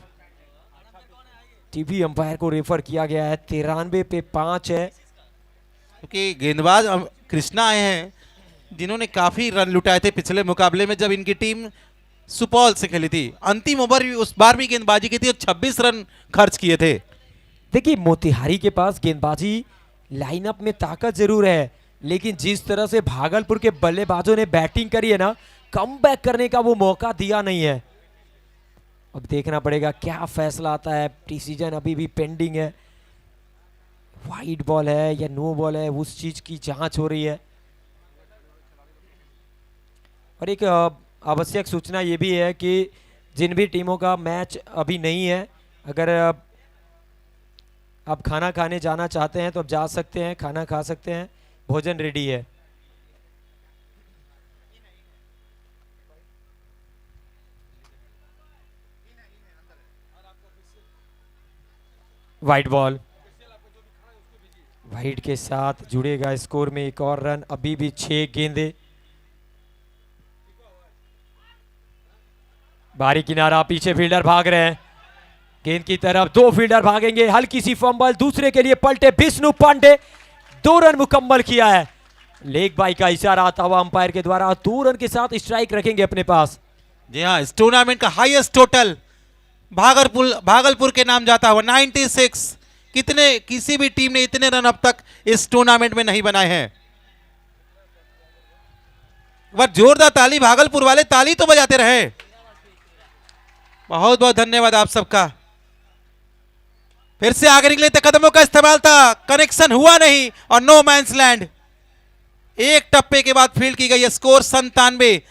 टीवी अंपायर को रेफर किया गया है। 93 पे 5 है, क्योंकि गेंदबाज कृष्णा आए हैं, जिन्होंने काफी रन लुटाए थे पिछले मुकाबले में जब इनकी टीम सुपौल से खेली थी। अंतिम ओवर उस बार भी गेंदबाजी की थी और 26 रन खर्च किए थे। देखिए मोतिहारी के पास गेंदबाजी लाइनअप में ताकत जरूर है, लेकिन जिस तरह से भागलपुर के बल्लेबाजों ने बैटिंग करी है ना, कमबैक करने का वो मौका दिया नहीं है। अब देखना पड़ेगा क्या फैसला आता है, डिसीजन अभी भी पेंडिंग है। वाइड बॉल है या नो बॉल है, उस चीज की जांच हो रही है। और एक आवश्यक सूचना ये भी है कि जिन भी टीमों का मैच अभी नहीं है, अगर आप खाना खाने जाना चाहते हैं तो आप जा सकते हैं, खाना खा सकते हैं, भोजन रेडी है। वाइट बॉल, वाइट के साथ जुड़ेगा स्कोर में एक और रन। अभी भी 6 गेंदे। बारी किनारा, पीछे फील्डर भाग रहे हैं गेंद की तरफ, 2 फील्डर भागेंगे। हल्की सी फंबल, दूसरे के लिए पलटे विष्णु पांडे, 2 रन मुकम्मल किया है। लेग बाई का इशारा आता हुआ अंपायर के द्वारा, 2 रन के साथ स्ट्राइक रखेंगे अपने पास। जी हाँ, इस टूर्नामेंट का हाईएस्ट टोटल भागलपुर के नाम जाता हुआ 96। किसी भी टीम ने इतने रन अब तक इस टूर्नामेंट में नहीं बनाए हैं। वह जोरदार ताली, भागलपुर वाले ताली तो बजाते रहे। बहुत बहुत धन्यवाद आप सबका। फिर से आगे निकले थे, कदमों का इस्तेमाल था, कनेक्शन हुआ नहीं और नो मैंस लैंड। एक टप्पे के बाद फील्ड की गई स्कोर 97।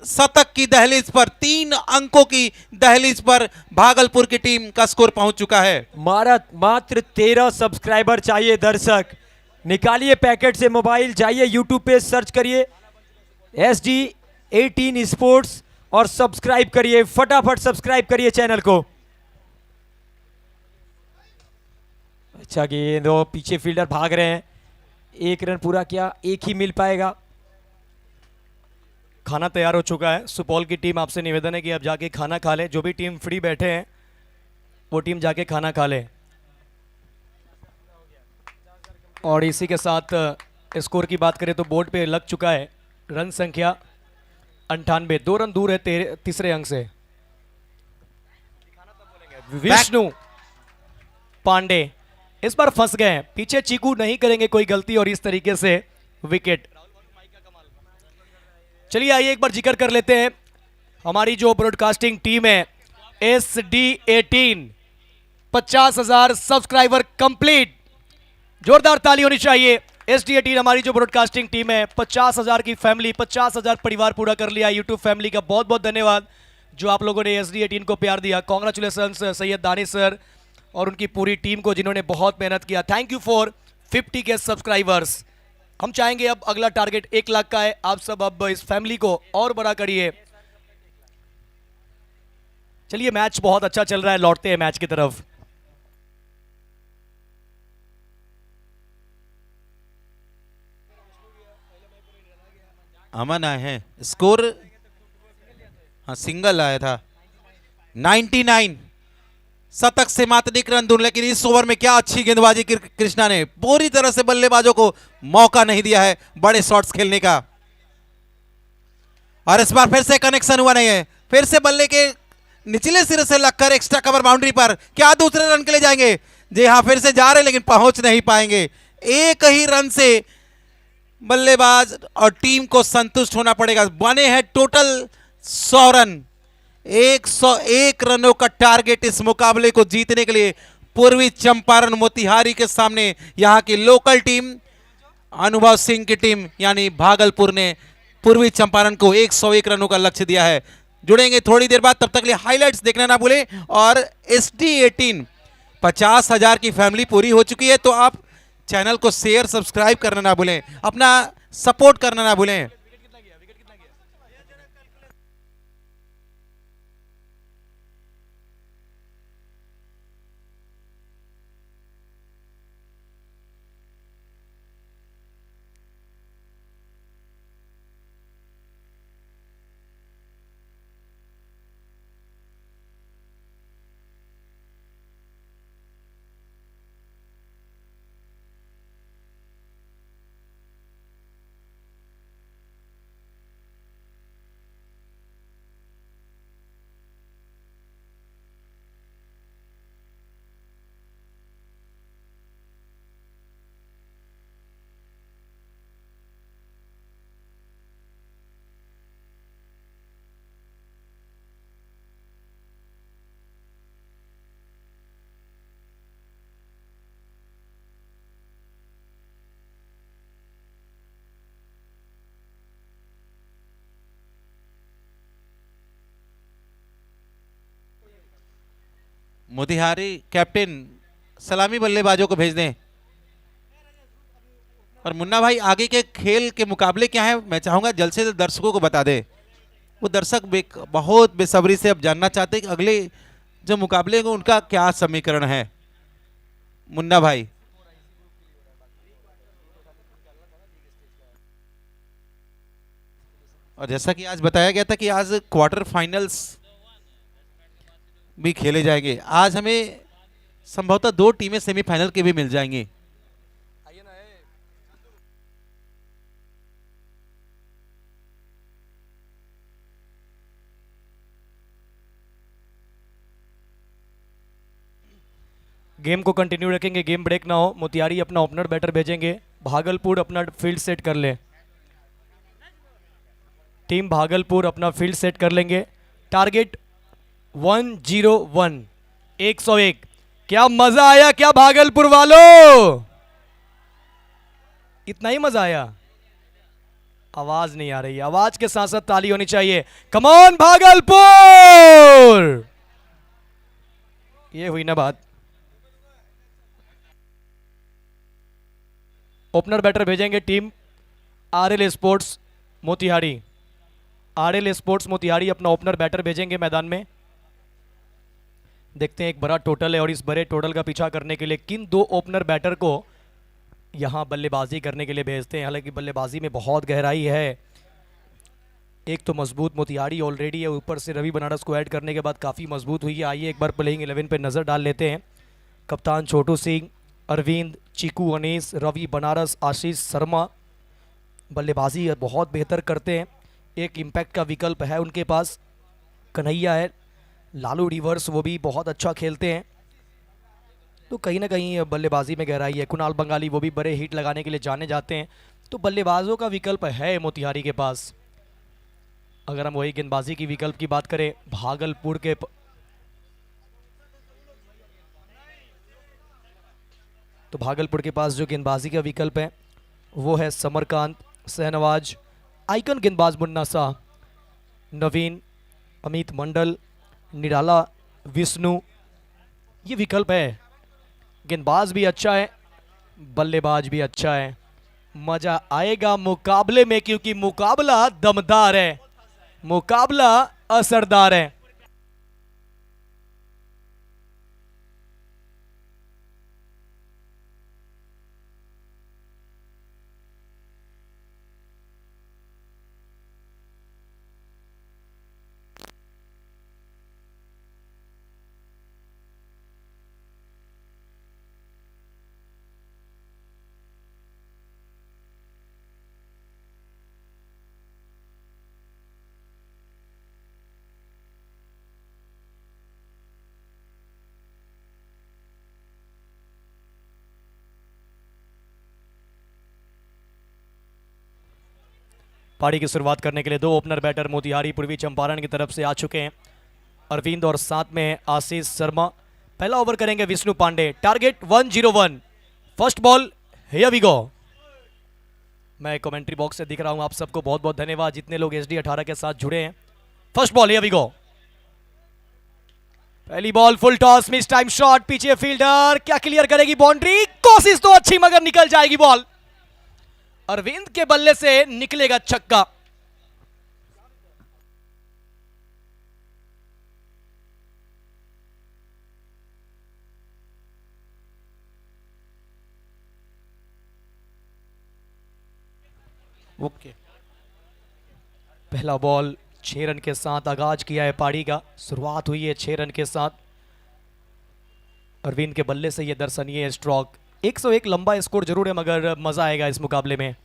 शतक की दहलीज पर, 3 अंकों की दहलीज पर भागलपुर की टीम का स्कोर पहुंच चुका है। मात्र 13 सब्सक्राइबर चाहिए दर्शक। निकालिए पैकेट से मोबाइल, जाइए यूट्यूब पे सर्च करिए SD18 स्पोर्ट्स और सब्सक्राइब करिए, फटाफट सब्सक्राइब करिए चैनल को। अच्छा गेंद, पीछे फील्डर भाग रहे हैं। 1 रन पूरा किया, 1 ही मिल पाएगा। खाना तैयार हो चुका है। सुपौल की टीम आपसे निवेदन है कि आप जाके खाना खा लें। जो भी टीम फ्री बैठे हैं वो टीम जाके खाना खा ले। और इसी के साथ स्कोर की बात करें तो बोर्ड पे लग चुका है रन संख्या 98, 2 रन दूर है तीसरे अंक से। विष्णु पांडे इस बार फंस गए हैं, पीछे चीकू नहीं करेंगे कोई गलती और इस तरीके से विकेट। चलिए आइए एक बार जिक्र कर लेते हैं हमारी जो ब्रॉडकास्टिंग टीम है SD18, 50,000 सब्सक्राइबर कंप्लीट। जोरदार ताली होनी चाहिए। SD18 हमारी जो ब्रॉडकास्टिंग टीम है, 50,000 की फैमिली, 50,000 परिवार पूरा कर लिया। यूट्यूब फैमिली का बहुत बहुत धन्यवाद जो आप लोगों ने SD18 को प्यार दिया। कॉन्ग्रेचुलेसन सैयद दानिश सर और उनकी पूरी टीम को जिन्होंने बहुत मेहनत किया। थैंक यू फॉर 50 के सब्सक्राइबर्स। हम चाहेंगे अब अगला टारगेट 1 लाख का है। आप सब अब इस फैमिली को और बड़ा करिए। चलिए मैच बहुत अच्छा चल रहा है, लौटते हैं मैच की तरफ। अमन आए हैं, स्कोर हाँ सिंगल आया था 99। शतक से मात्र 1 रन दूर, लेकिन इस ओवर में क्या अच्छी गेंदबाजी कृष्णा ने, पूरी तरह से बल्लेबाजों को मौका नहीं दिया है बड़े शॉट्स खेलने का। और इस बार फिर से कनेक्शन हुआ नहीं है, फिर से बल्ले के निचले सिरे से लगकर एक्स्ट्रा कवर बाउंड्री पर, क्या दूसरे रन के लिए जाएंगे? जी हाँ, फिर से जा रहे लेकिन पहुंच नहीं पाएंगे। एक ही रन से बल्लेबाज और टीम को संतुष्ट होना पड़ेगा। बने हैं टोटल 100 रन। 101 रनों का टारगेट इस मुकाबले को जीतने के लिए पूर्वी चंपारण मोतिहारी के सामने यहां की लोकल टीम अनुभव सिंह की टीम यानी भागलपुर ने पूर्वी चंपारण को 101 रनों का लक्ष्य दिया है। जुड़ेंगे थोड़ी देर बाद, तब तक के लिए हाइलाइट्स देखना ना भूलें। और SD18 50,000 की फैमिली पूरी हो चुकी है, तो आप चैनल को शेयर सब्सक्राइब करना ना भूलें, अपना सपोर्ट करना ना भूलें। मोतिहारी कैप्टन सलामी बल्लेबाजों को भेज दें। और मुन्ना भाई आगे के खेल के मुकाबले क्या है मैं चाहूंगा जल्द से जल्द दर्शकों को बता दे। वो दर्शक बहुत बेसब्री से अब जानना चाहते हैं कि अगले जो मुकाबले को उनका क्या समीकरण है। मुन्ना भाई और जैसा कि आज बताया गया था कि आज क्वार्टर फाइनल्स भी खेले जाएंगे। आज हमें संभवतः 2 टीमें सेमीफाइनल के भी मिल जाएंगी। गेम को कंटिन्यू रखेंगे, गेम ब्रेक ना हो। मोतिहारी अपना ओपनर बैटर भेजेंगे, भागलपुर अपना फील्ड सेट कर ले। टीम भागलपुर अपना फील्ड सेट कर लेंगे। टारगेट 101, 101। क्या मजा आया क्या भागलपुर वालों? इतना ही मजा आया? आवाज नहीं आ रही, आवाज के साथ साथ ताली होनी चाहिए। Come on Bhagalpur! ये हुई ना बात। ओपनर बैटर भेजेंगे team RL sports Motihari. RL sports Motihari अपना ओपनर बैटर भेजेंगे मैदान में। देखते हैं, एक बड़ा टोटल है और इस बड़े टोटल का पीछा करने के लिए किन 2 ओपनर बैटर को यहां बल्लेबाजी करने के लिए भेजते हैं। हालांकि बल्लेबाजी में बहुत गहराई है। एक तो मजबूत मोतिहारी ऑलरेडी है, ऊपर से रवि बनारस को ऐड करने के बाद काफ़ी मजबूत हुई है। आइए एक बार प्लेइंग 11 पे नज़र डाल लेते हैं। कप्तान छोटू सिंह, अरविंद, चीकू, अनीस, रवि बनारस, आशीष शर्मा बल्लेबाजी बहुत बेहतर करते हैं। एक इम्पैक्ट का विकल्प है उनके पास, कन्हैया है, लालू रिवर्स वो भी बहुत अच्छा खेलते हैं। तो कहीं ना कहीं बल्लेबाजी में गहराई है। कुणाल बंगाली वो भी बड़े हिट लगाने के लिए जाने जाते हैं। तो बल्लेबाजों का विकल्प है मोतिहारी के पास। अगर हम वही गेंदबाजी की विकल्प की बात करें, भागलपुर के तो भागलपुर के पास जो गेंदबाजी का विकल्प है वो है समरकांत, शहनवाज, आइकन गेंदबाज मुन्ना शाह, नवीन, अमित मंडल, निराला, विष्णु, ये विकल्प है। गेंदबाज भी अच्छा है, बल्लेबाज भी अच्छा है। मजा आएगा मुकाबले में, क्योंकि मुकाबला दमदार है, मुकाबला असरदार है। पारी की शुरुआत करने के लिए 2 ओपनर बैटर मोतिहारी पूर्वी चंपारण की तरफ से आ चुके हैं, अरविंद और साथ में आशीष शर्मा। पहला ओवर करेंगे Vishnu Pandey. Target 101, first ball, here we go. मैं कमेंट्री बॉक्स से दिख रहा हूं आप सबको, बहुत बहुत धन्यवाद जितने लोग SD 18 के साथ जुड़े हैं। First ball, here we go. पहली ball full toss, mistime shot, पीछे फील्डर, क्या क्लियर करेगी बाउंड्री? कोशिश तो अच्छी मगर निकल जाएगी बॉल। अरविंद के बल्ले से निकलेगा छक्का। ओके, पहला बॉल 6 रन के साथ आगाज किया है पारी का। शुरुआत हुई है 6 रन के साथ। अरविंद के बल्ले से यह दर्शनीय स्ट्रोक। 101 लंबा स्कोर जरूर है, मगर मजा आएगा इस मुकाबले में।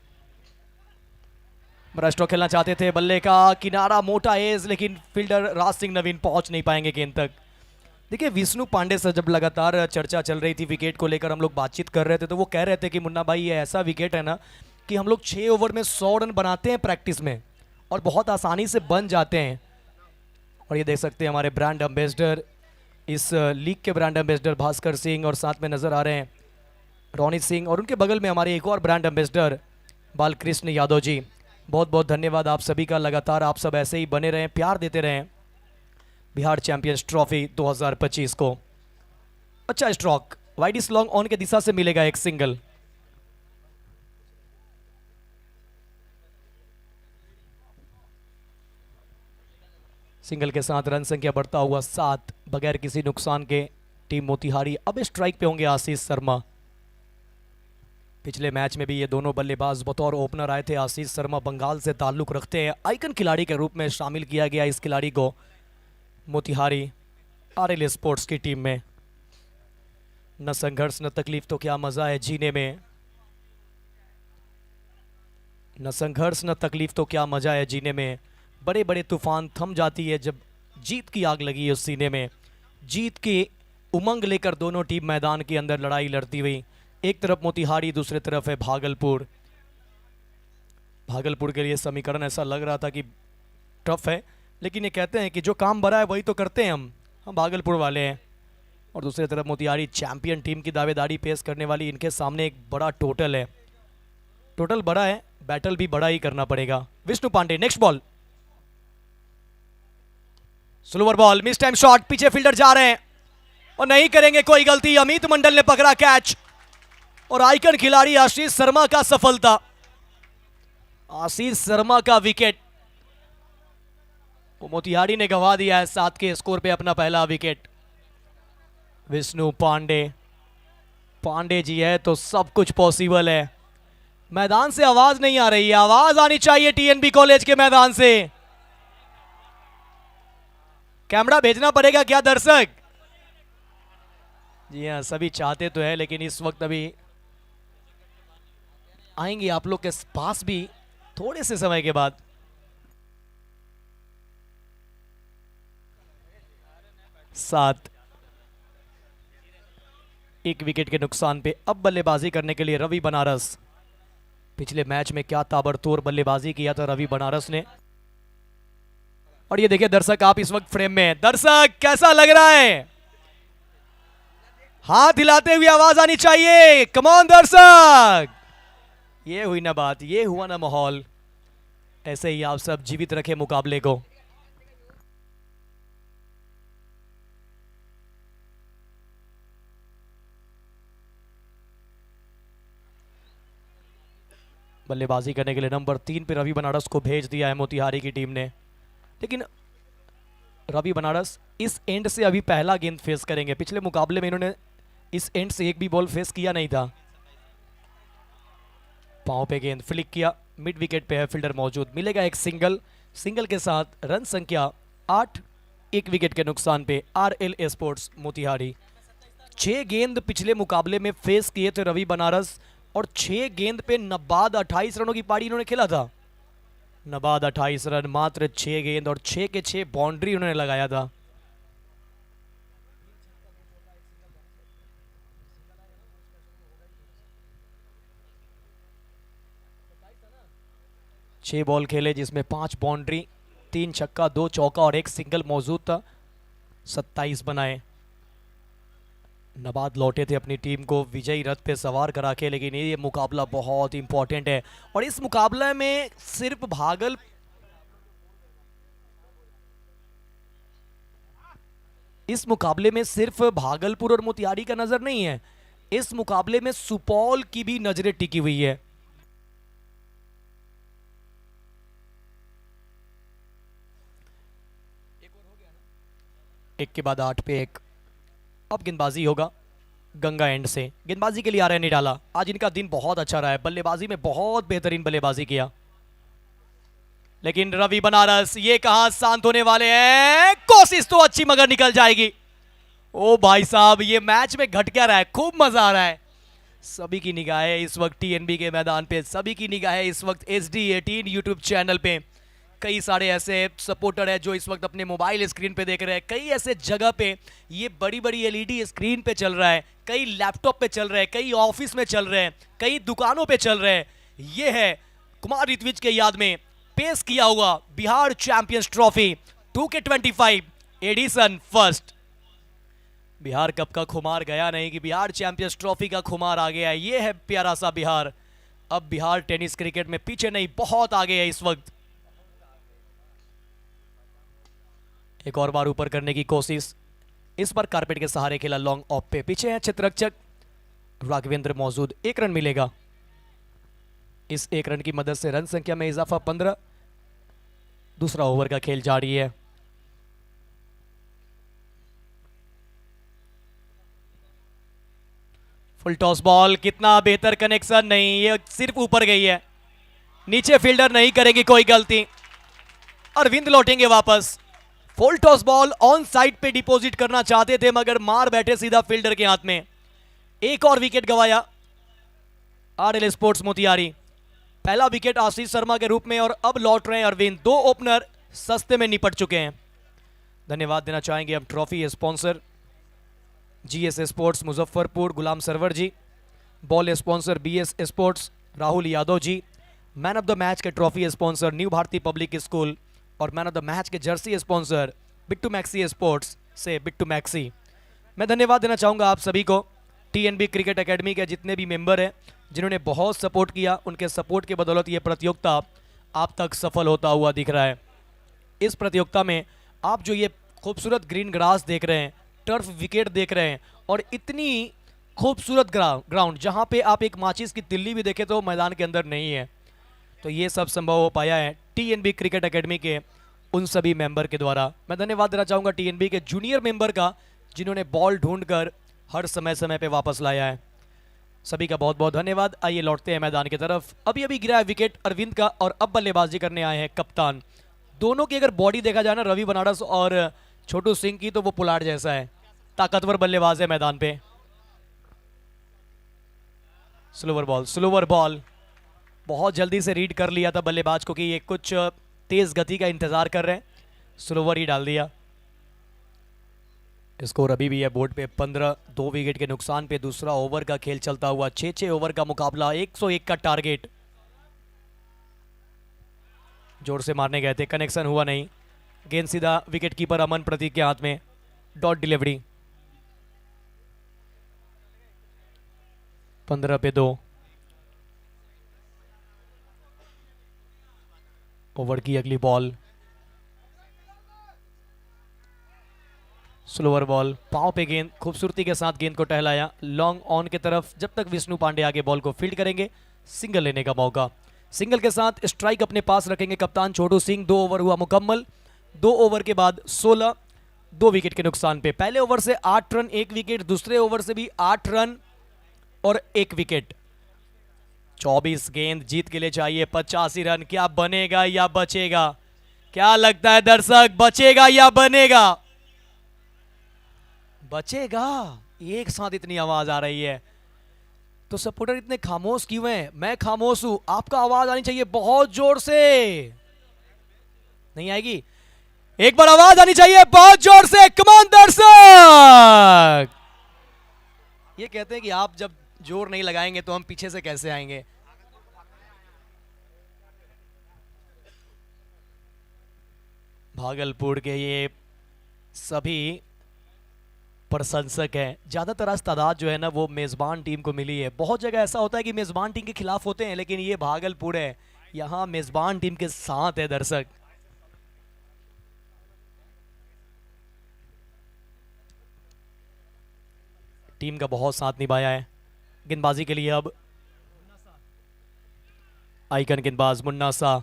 बड़ा स्ट्रोक खेलना चाहते थे, बल्ले का किनारा मोटा एज, लेकिन फील्डर राज सिंह नवीन पहुंच नहीं पाएंगे गेंद तक। देखिए, विष्णु पांडे से जब लगातार चर्चा चल रही थी विकेट को लेकर, हम लोग बातचीत कर रहे थे, तो वो कह रहे थे कि मुन्ना भाई ये ऐसा विकेट है ना कि हम लोग 6 ओवर में 100 रन बनाते हैं प्रैक्टिस में और बहुत आसानी से बन जाते हैं। और ये देख सकते हैं हमारे ब्रांड एम्बेसडर, इस लीग के ब्रांड एम्बेसडर भास्कर सिंह, और साथ में नजर आ रहे हैं रोनित सिंह, और उनके बगल में हमारे एक और ब्रांड एम्बेसडर बालकृष्ण यादव जी। बहुत बहुत धन्यवाद आप सभी का। लगातार आप सब ऐसे ही बने रहें, प्यार देते रहें बिहार चैंपियंस ट्रॉफी 2025 को। अच्छा स्ट्रोक, वाइड इस लॉन्ग ऑन के दिशा से मिलेगा एक सिंगल। सिंगल के साथ रन संख्या बढ़ता हुआ 7 बगैर किसी नुकसान के। टीम मोतिहारी अब स्ट्राइक पे होंगे आशीष शर्मा। पिछले मैच में भी ये दोनों बल्लेबाज बतौर ओपनर आए थे। आशीष शर्मा बंगाल से ताल्लुक रखते हैं, आइकन खिलाड़ी के रूप में शामिल किया गया इस खिलाड़ी को मोतिहारी आरएल स्पोर्ट्स की टीम में। न संघर्ष न तकलीफ तो क्या मजा है जीने में, न संघर्ष न तकलीफ तो क्या मजा है जीने में। बड़े बड़े तूफान थम जाती है जब जीत की आग लगी है उस सीने में। जीत की उमंग लेकर दोनों टीम मैदान के अंदर लड़ाई लड़ती हुई, एक तरफ मोतिहारी दूसरी तरफ है भागलपुर। भागलपुर के लिए समीकरण ऐसा लग रहा था कि टफ है, लेकिन ये कहते हैं कि जो काम भरा है वही तो करते हैं हम भागलपुर वाले हैं। और दूसरी तरफ मोतिहारी चैंपियन टीम की दावेदारी पेश करने वाली, इनके सामने एक बड़ा टोटल है। टोटल बड़ा है, बैटल भी बड़ा ही करना पड़ेगा। Vishnu Pandey next ball, slower ball, mistime shot, पीछे फील्डर जा रहे हैं और नहीं करेंगे कोई गलती। अमित मंडल ने पकड़ा कैच और आइकन खिलाड़ी आशीष शर्मा का सफलता। आशीष शर्मा का विकेट, वो मोतिहारी ने गंवा दिया है 7 के स्कोर पे अपना पहला विकेट। विष्णु पांडे, पांडे जी है तो सब कुछ पॉसिबल है। मैदान से आवाज नहीं आ रही है, आवाज आनी चाहिए टीएनबी कॉलेज के मैदान से। कैमरा भेजना पड़ेगा क्या दर्शक? जी हाँ, सभी चाहते तो है, लेकिन इस वक्त अभी आएंगे आप लोग के पास भी थोड़े से समय के बाद। सात, एक विकेट के नुकसान पे अब बल्लेबाजी करने के लिए रवि बनारस। पिछले मैच में क्या ताबड़तोड़ बल्लेबाजी किया था रवि बनारस ने। और ये देखिए दर्शक, आप इस वक्त फ्रेम में हैं। दर्शक कैसा लग रहा है? हाथ हिलाते हुए आवाज आनी चाहिए। कम ऑन दर्शक, ये हुई ना बात, ये हुआ ना माहौल। ऐसे ही आप सब जीवित रखे मुकाबले को। बल्लेबाजी करने के लिए नंबर 3 पे रवि बनारस को भेज दिया है मोतिहारी की टीम ने, लेकिन रवि बनारस इस एंड से अभी पहला गेंद फेस करेंगे। पिछले मुकाबले में इन्होंने इस एंड से एक भी बॉल फेस किया नहीं था। पांव पे गेंद फ्लिक किया, मिड विकेट पे है फील्डर मौजूद, मिलेगा एक सिंगल। सिंगल के साथ रन संख्या 8, एक विकेट के नुकसान पे आरएल स्पोर्ट्स मोतिहारी। 6 गेंद पिछले मुकाबले में फेस किए थे रवि बनारस और 6 गेंद पे नबाद 28 रनों की पारी इन्होंने खेला था। नबाद 28 रन, मात्र 6 गेंद और 6 के 6 बाउंड्री उन्होंने लगाया था। छह बॉल खेले जिसमें 5 बाउंड्री, 3 छक्का, 2 चौका और 1 सिंगल मौजूद था। 27 बनाए। नबाद लौटे थे अपनी टीम को विजयी रथ पे सवार करा के, लेकिन ये मुकाबला बहुत इंपॉर्टेंट है और इस मुकाबले में सिर्फ भागलपुर और मोतिहारी का नजर नहीं है, इस मुकाबले में सुपौल की भी नजरें टिकी हुई है। एक के बाद 8 पे 1। अब गेंदबाजी होगा गंगा एंड से। गेंदबाजी के लिए आ रहे हैं निराला। आज इनका दिन बहुत अच्छा रहा है, बल्लेबाजी में बहुत बेहतरीन बल्लेबाजी किया, लेकिन रवि बनारस ये कहां शांत होने वाले हैं। कोशिश तो अच्छी मगर निकल जाएगी। ओ भाई साहब, ये मैच में घट क्या रहा है, खूब मजा आ रहा है। सभी की निगाहें इस वक्त टीएनबी के मैदान पे, सभी की निगाहें इस वक्त HD18 यूट्यूब चैनल पे। कई सारे ऐसे सपोर्टर हैं जो इस वक्त अपने मोबाइल स्क्रीन पे देख रहे हैं, कई ऐसे जगह पे ये बड़ी बड़ी LED स्क्रीन पे चल रहा है, कई लैपटॉप पे चल रहे हैं, कई ऑफिस में चल रहे हैं, कई दुकानों पे चल रहे हैं। ये है कुमार ऋत्विज के याद में पेश किया हुआ Bihar champions trophy 2K25 edition first. Bihar cup का खुमार गया नहीं कि बिहार चैंपियंस ट्रॉफी का खुमार आ गया है। ये है प्यारा सा बिहार। अब बिहार टेनिस क्रिकेट में पीछे नहीं, बहुत आगे है इस वक्त। एक और बार ऊपर करने की कोशिश, इस बार कारपेट के सहारे खेला लॉन्ग ऑफ पे, पीछे है क्षेत्ररक्षक राघवेंद्र मौजूद। 1 रन मिलेगा। इस 1 रन की मदद से रन संख्या में इजाफा 15। दूसरा ओवर का खेल जारी है। फुल टॉस बॉल, कितना बेहतर कनेक्शन, नहीं ये सिर्फ ऊपर गई है, नीचे फील्डर नहीं करेगी कोई गलती। अरविंद लौटेंगे वापस। Full toss ball on side पे डिपॉजिट करना चाहते थे मगर मार बैठे सीधा फील्डर के हाथ में। एक और विकेट गवाया आरएल स्पोर्ट्स मोतिहारी। पहला विकेट आशीष शर्मा के रूप में और अब लौट रहे हैं अरविंद। 2 ओपनर सस्ते में निपट चुके हैं। धन्यवाद देना चाहेंगे हम trophy sponsor GS sports Muzaffarpur Ghulam Sarwar ji, ball sponsor BS sports Rahul Yadav ji, man of the match के trophy sponsor new Bharati public school और मैन ऑफ द मैच के jersey sponsor Bittu Maxi sports से बिट्टू मैक्सी। मैं धन्यवाद देना चाहूँगा आप सभी को, टीएनबी क्रिकेट एकेडमी के जितने भी मेंबर हैं जिन्होंने बहुत सपोर्ट किया, उनके सपोर्ट के बदौलत ये प्रतियोगिता आप तक सफल होता हुआ दिख रहा है। इस प्रतियोगिता में आप जो ये खूबसूरत ग्रीन ग्रास देख रहे हैं, टर्फ विकेट देख रहे हैं और इतनी खूबसूरत ग्राउंड जहां पे आप एक माचिस की तिल्ली भी देखें तो मैदान के अंदर नहीं है, तो ये सब संभव हो पाया है टीएनबी क्रिकेट एकेडमी के उन सभी मेंबर के द्वारा। मैं धन्यवाद देना चाहूँगा टीएनबी के जूनियर मेंबर का जिन्होंने बॉल ढूंढकर हर समय पे वापस लाया है। सभी का बहुत बहुत धन्यवाद। आइए लौटते हैं मैदान की तरफ। अभी अभी गिरा है विकेट अरविंद का और अब बल्लेबाजी करने आए हैं कप्तान। दोनों की अगर बॉडी देखा जाए ना, रवि बनारस और छोटू सिंह की, तो वो पुलाड़ जैसा है, ताकतवर बल्लेबाज है मैदान पे। स्लोवर बॉल बहुत जल्दी से रीड कर लिया था बल्लेबाज को कि ये कुछ तेज गति का इंतजार कर रहे हैं, स्लोवर ही डाल दिया। स्कोर अभी भी है बोर्ड पे 15, 2 विकेट के नुकसान पे दूसरा ओवर का खेल चलता हुआ। 6 ओवर का मुकाबला, 101 का टारगेट। जोर से मारने गए थे, कनेक्शन हुआ नहीं, गेंद सीधा विकेट कीपर अमन प्रतीक के हाथ में, डॉट डिलीवरी। 15 पे 2। ओवर की अगली बॉल, स्लोअर बॉल, पांव पे गेंद, खूबसूरती के साथ गेंद को टहलाया लॉन्ग ऑन की तरफ। जब तक विष्णु पांडे आगे बॉल को फील्ड करेंगे, सिंगल लेने का मौका। सिंगल के साथ स्ट्राइक अपने पास रखेंगे कप्तान छोटू सिंह। 2 ओवर हुआ मुकम्मल। 2 ओवर के बाद 16, 2 विकेट के नुकसान पे। पहले ओवर से 8 रन 1 विकेट, दूसरे ओवर से भी 8 रन और 1 विकेट। 24 गेंद, जीत के लिए चाहिए 85 रन। क्या बनेगा या बचेगा? क्या लगता है दर्शक, बचेगा या बनेगा? बचेगा। एक साथ इतनी आवाज आ रही है तो सपोर्टर इतने खामोश क्यों हैं? मैं खामोश हूं, आपका आवाज आनी चाहिए बहुत जोर से। नहीं आएगी? एक बार आवाज आनी चाहिए बहुत जोर से। कमान दर्शक! ये कहते हैं कि आप जब जोर नहीं लगाएंगे तो हम पीछे से कैसे आएंगे। भागलपुर के ये सभी प्रशंसक हैं, ज्यादातर आज तादाद जो है ना वो मेजबान टीम को मिली है। बहुत जगह ऐसा होता है कि मेजबान टीम के खिलाफ होते हैं, लेकिन ये भागलपुर है, यहां मेजबान टीम के साथ है दर्शक। टीम का बहुत साथ निभाया है। गेंदबाजी के लिए अब आइकन गेंदबाज मुन्ना शाह,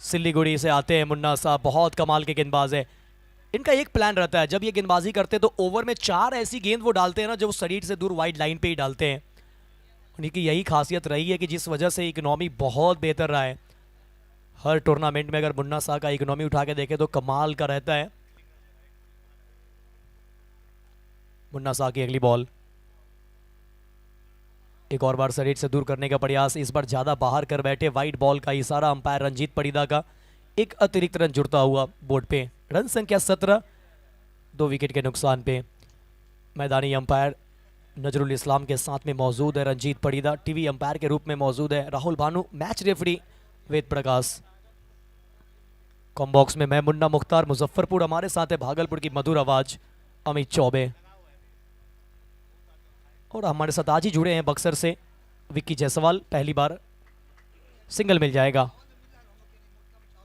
सिल्लीगुड़ी से आते हैं। मुन्ना शाह बहुत कमाल के गेंदबाज है। इनका एक प्लान रहता है, जब ये गेंदबाजी करते हैं तो ओवर में 4 ऐसी गेंद वो डालते हैं ना जो शरीर से दूर वाइड लाइन पे ही डालते हैं। उनकी यही खासियत रही है कि जिस वजह से इकोनॉमी बहुत बेहतर रहा है। हर टूर्नामेंट में अगर मुन्ना शाह का इकोनॉमी उठा के देखें तो कमाल का रहता है। मुन्ना शाह की अगली बॉल, एक और बार शरीर से दूर करने का प्रयास, इस बार ज्यादा बाहर कर बैठे। वाइड बॉल का इशारा अंपायर रंजीत पड़ीदा का। एक अतिरिक्त रन जुड़ता हुआ बोर्ड पे। रन संख्या 17, 2 विकेट के नुकसान पे। मैदानी अंपायर नजरुल इस्लाम के साथ में मौजूद है रंजीत पड़ीदा। टीवी अंपायर के रूप में मौजूद है Rahul Bhanu. Match referee Ved Prakash. Com box में मैं मुन्ना मुख्तार मुजफ्फरपुर, हमारे साथ है भागलपुर की मधुर आवाज अमित चौबे, और हमारे साथ आज ही जुड़े हैं बक्सर से विक्की जायसवाल। पहली बार सिंगल मिल जाएगा।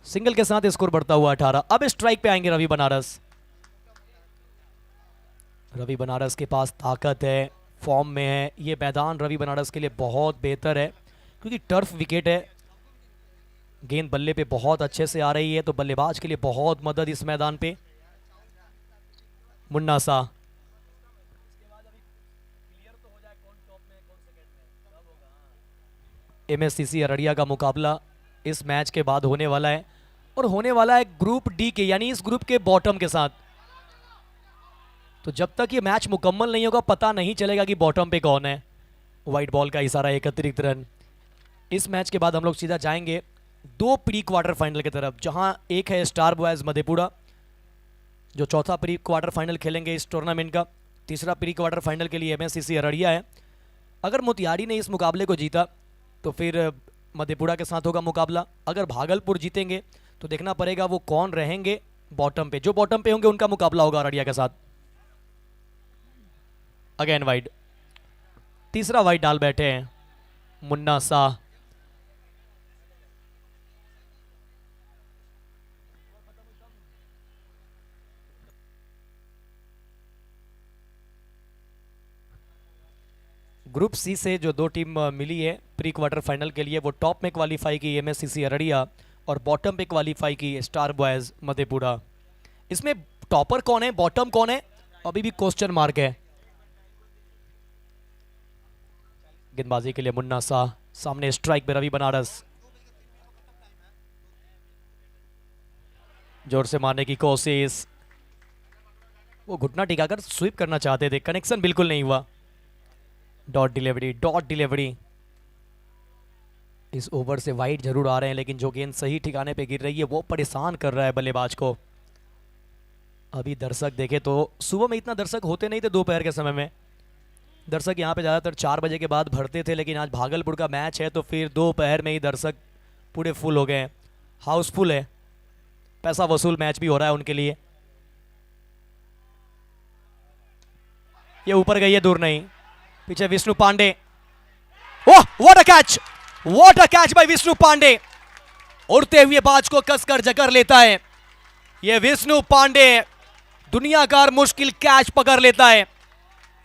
सिंगल के साथ स्कोर बढ़ता हुआ 18। अब स्ट्राइक पे आएंगे रवि बनारस। रवि बनारस के पास ताकत है, फॉर्म में है। ये मैदान रवि बनारस के लिए बहुत बेहतर है क्योंकि टर्फ विकेट है। गेंद बल्ले पे बहुत अच्छे से आ रही है, तो बल्लेबाज के लिए बहुत मदद इस मैदान पे। मुन्ना शाह, एमएससीसी अररिया का मुकाबला इस मैच के बाद होने वाला है और होने वाला है ग्रुप डी के, यानी इस ग्रुप के बॉटम के साथ। तो जब तक ये मैच मुकम्मल नहीं होगा पता नहीं चलेगा कि बॉटम पे कौन है। वाइट बॉल का इशारा, एक अतिरिक्त रन। इस मैच के बाद हम लोग सीधा जाएंगे 2 प्री क्वार्टर फाइनल की तरफ, जहां एक है स्टार बॉयज मधेपुरा जो चौथा प्री क्वार्टर फाइनल खेलेंगे इस टूर्नामेंट का। तीसरा प्री क्वार्टर फाइनल के लिए एमएससीसी अररिया है। अगर मोतिहारी ने इस मुकाबले को जीता तो फिर मधेपुरा के साथ होगा मुकाबला। अगर भागलपुर जीतेंगे तो देखना पड़ेगा वो कौन रहेंगे बॉटम पे। जो बॉटम पे होंगे उनका मुकाबला होगा अररिया के साथ। अगेन वाइड, तीसरा वाइड डाल बैठे हैं मुन्ना शाह। ग्रुप सी से जो 2 टीम मिली है प्री क्वार्टर फाइनल के लिए, वो टॉप में क्वालिफाई की एमएससीसी अररिया और बॉटम पे क्वालिफाई की स्टार बॉयज मधेपुरा। इसमें टॉपर कौन है, बॉटम कौन है, अभी भी क्वेश्चन मार्क है। गेंदबाजी के लिए मुन्ना शाह, सामने स्ट्राइक पे रवि बनारस, जोर से मारने की कोशिश। वो घुटना टिकाकर स्वीप करना चाहते थे, कनेक्शन बिल्कुल नहीं हुआ। Dot delivery, dot delivery. इस ओवर से वाइड जरूर आ रहे हैं लेकिन जो गेंद सही ठिकाने पे गिर रही है वो परेशान कर रहा है बल्लेबाज को। अभी दर्शक देखे तो सुबह में इतना दर्शक होते नहीं थे, दोपहर के समय में दर्शक यहाँ पे ज़्यादातर 4 बजे के बाद भरते थे, लेकिन आज भागलपुर का मैच है तो फिर दोपहर में ही दर्शक पूरे फुल हो गए हैं। हाउसफुल है, पैसा वसूल मैच भी हो रहा है उनके लिए। ये ऊपर गई है, दूर नहीं। पीछे Vishnu Pandey, oh what a catch, what a catch by Vishnu Pandey. उड़ते हुए बाज को कसकर जकड़ लेता है ये विष्णु पांडे। दुनिया का मुश्किल कैच पकड़ लेता है।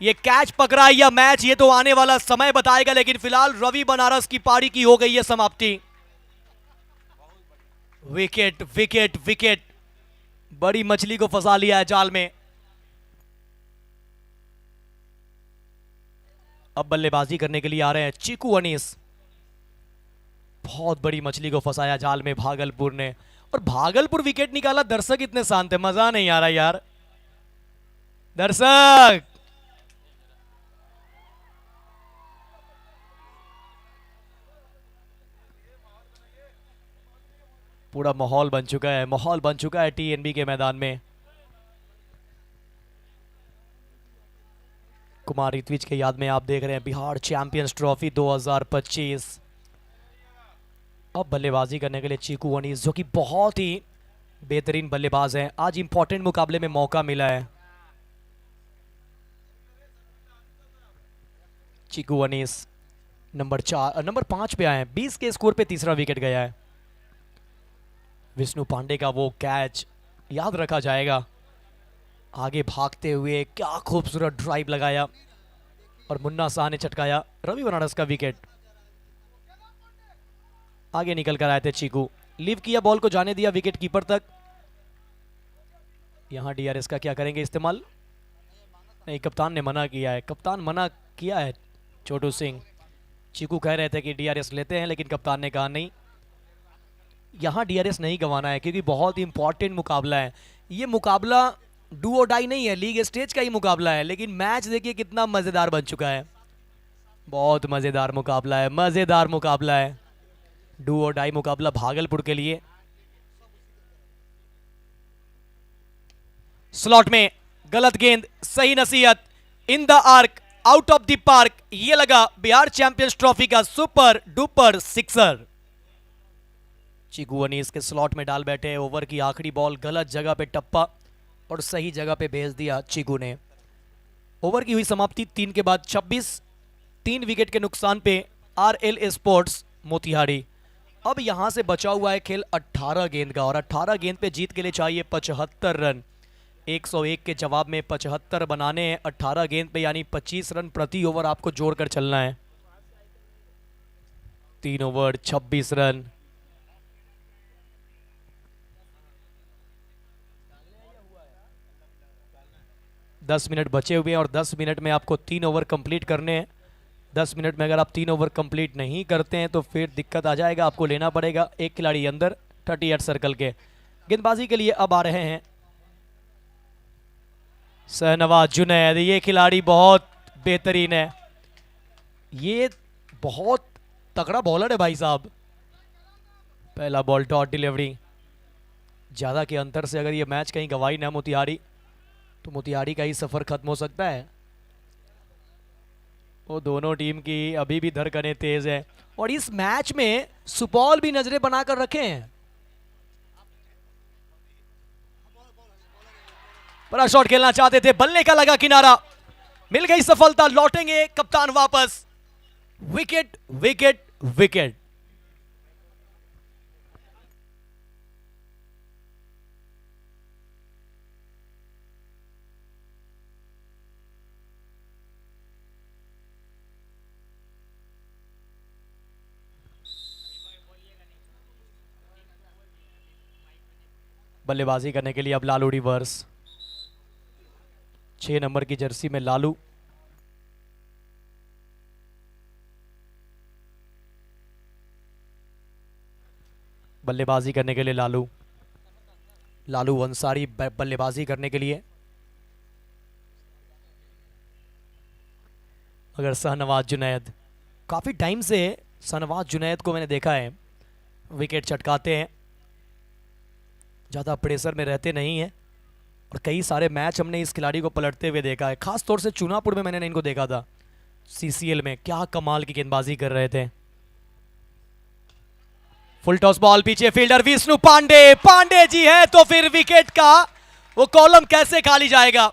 ये कैच पकड़ा या मैच, ये तो आने वाला समय बताएगा, लेकिन फिलहाल रवि बनारस की पारी की हो गई है समाप्ति। विकेट विकेट विकेट, बड़ी मछली को फंसा लिया है जाल में। अब बल्लेबाजी करने के लिए आ रहे हैं चीकू अनीस। बहुत बड़ी मछली को फंसाया जाल में भागलपुर ने, और भागलपुर विकेट निकाला। दर्शक इतने शांत है, मजा नहीं आ रहा यार। दर्शक पूरा माहौल बन चुका है, माहौल बन चुका है टीएनबी के मैदान में। कुमार ऋत्विज के याद में आप देख रहे हैं बिहार चैंपियंस ट्रॉफी 2025। अब बल्लेबाजी करने के लिए चीकू अनीस, जो कि बहुत ही बेहतरीन बल्लेबाज हैं। आज इंपॉर्टेंट मुकाबले में मौका मिला है। चीकू अनीस नंबर 5 पे आए हैं, 20 के स्कोर पे तीसरा विकेट गया है। विष्णु पांडे का वो कैच याद रखा जाएगा। आगे भागते हुए क्या खूबसूरत ड्राइव लगाया और मुन्ना शाह ने चटकाया रवि बनारस का विकेट। आगे निकल कर आए थे चीकू, लीव किया, बॉल को जाने दिया विकेट कीपर तक। यहां डीआरएस का क्या करेंगे इस्तेमाल? नहीं, कप्तान ने मना किया है, कप्तान मना किया है छोटू सिंह। चीकू कह रहे थे कि डीआरएस लेते हैं, लेकिन कप्तान ने कहा नहीं, यहां डीआरएस नहीं गंवाना है क्योंकि बहुत ही इंपॉर्टेंट मुकाबला है। ये मुकाबला डू और डाई नहीं है, लीग स्टेज का ही मुकाबला है, लेकिन मैच देखिए कितना मजेदार बन चुका है। बहुत मजेदार मुकाबला है, मजेदार मुकाबला है। डू और डाई मुकाबला भागलपुर के लिए। स्लॉट में गलत गेंद, सही नसीहत, in the arc, out of the park. ये लगा बिहार चैंपियंस ट्रॉफी का सुपर डुपर सिक्सर। चीकू अनीस के स्लॉट में डाल बैठे। ओवर की आखिरी बॉल गलत जगह पे टप्पा और सही जगह पे भेज दिया चीकू ने। ओवर की हुई समाप्ति 3 के बाद 26, 3 विकेट के नुकसान पे आरएल स्पोर्ट्स मोतिहारी। अब यहां से बचा हुआ है खेल 18 गेंद का, और 18 गेंद पे जीत के लिए चाहिए 75 रन। 101 के जवाब में 75 बनाने हैं 18 गेंद पे, यानी 25 रन प्रति ओवर आपको जोड़कर चलना है। 3 ओवर 26 रन। दस मिनट बचे हुए हैं और 10 मिनट में आपको 3 ओवर कंप्लीट करने हैं। 10 मिनट में अगर आप 3 ओवर कंप्लीट नहीं करते हैं तो फिर दिक्कत आ जाएगा, आपको लेना पड़ेगा एक खिलाड़ी अंदर 38 सर्कल के। गेंदबाजी के लिए अब आ रहे हैं शहनवाज जुनैद। ये खिलाड़ी बहुत बेहतरीन है, ये बहुत तगड़ा बॉलर है भाई साहब। पहला बॉल डॉट डिलीवरी, ज़्यादा के अंतर से अगर ये मैच कहीं गवाई ना मोतिहारी तो मोतिहारी का ही सफ़र खत्म हो सकता है। वो दोनों टीम की अभी भी धड़कनें तेज है और इस मैच में सुपौल भी नजरें बनाकर रखे हैं। बड़ा शॉट खेलना चाहते थे, बल्ले का लगा किनारा, मिल गई सफलता, लौटेंगे कप्तान वापस। Wicket wicket wicket. बल्लेबाजी करने के लिए अब लालू रिवर्स, 6 नंबर की जर्सी में लालू। बल्लेबाजी करने के लिए लालू, लालू अंसारी बल्लेबाजी करने के लिए। अगर शहनवाज जुनैद, काफी टाइम से शहनवाज जुनैद को मैंने देखा है विकेट चटकाते हैं, ज़्यादा प्रेशर में रहते नहीं हैं और कई सारे मैच हमने इस खिलाड़ी को पलटते हुए देखा है। खास तौर से चुनापुर में मैंने इनको देखा था, सीसीएल में क्या कमाल की गेंदबाजी कर रहे थे। फुल टॉस बॉल, पीछे फील्डर विष्णु पांडे, पांडे जी है तो फिर विकेट का वो कॉलम कैसे खाली जाएगा।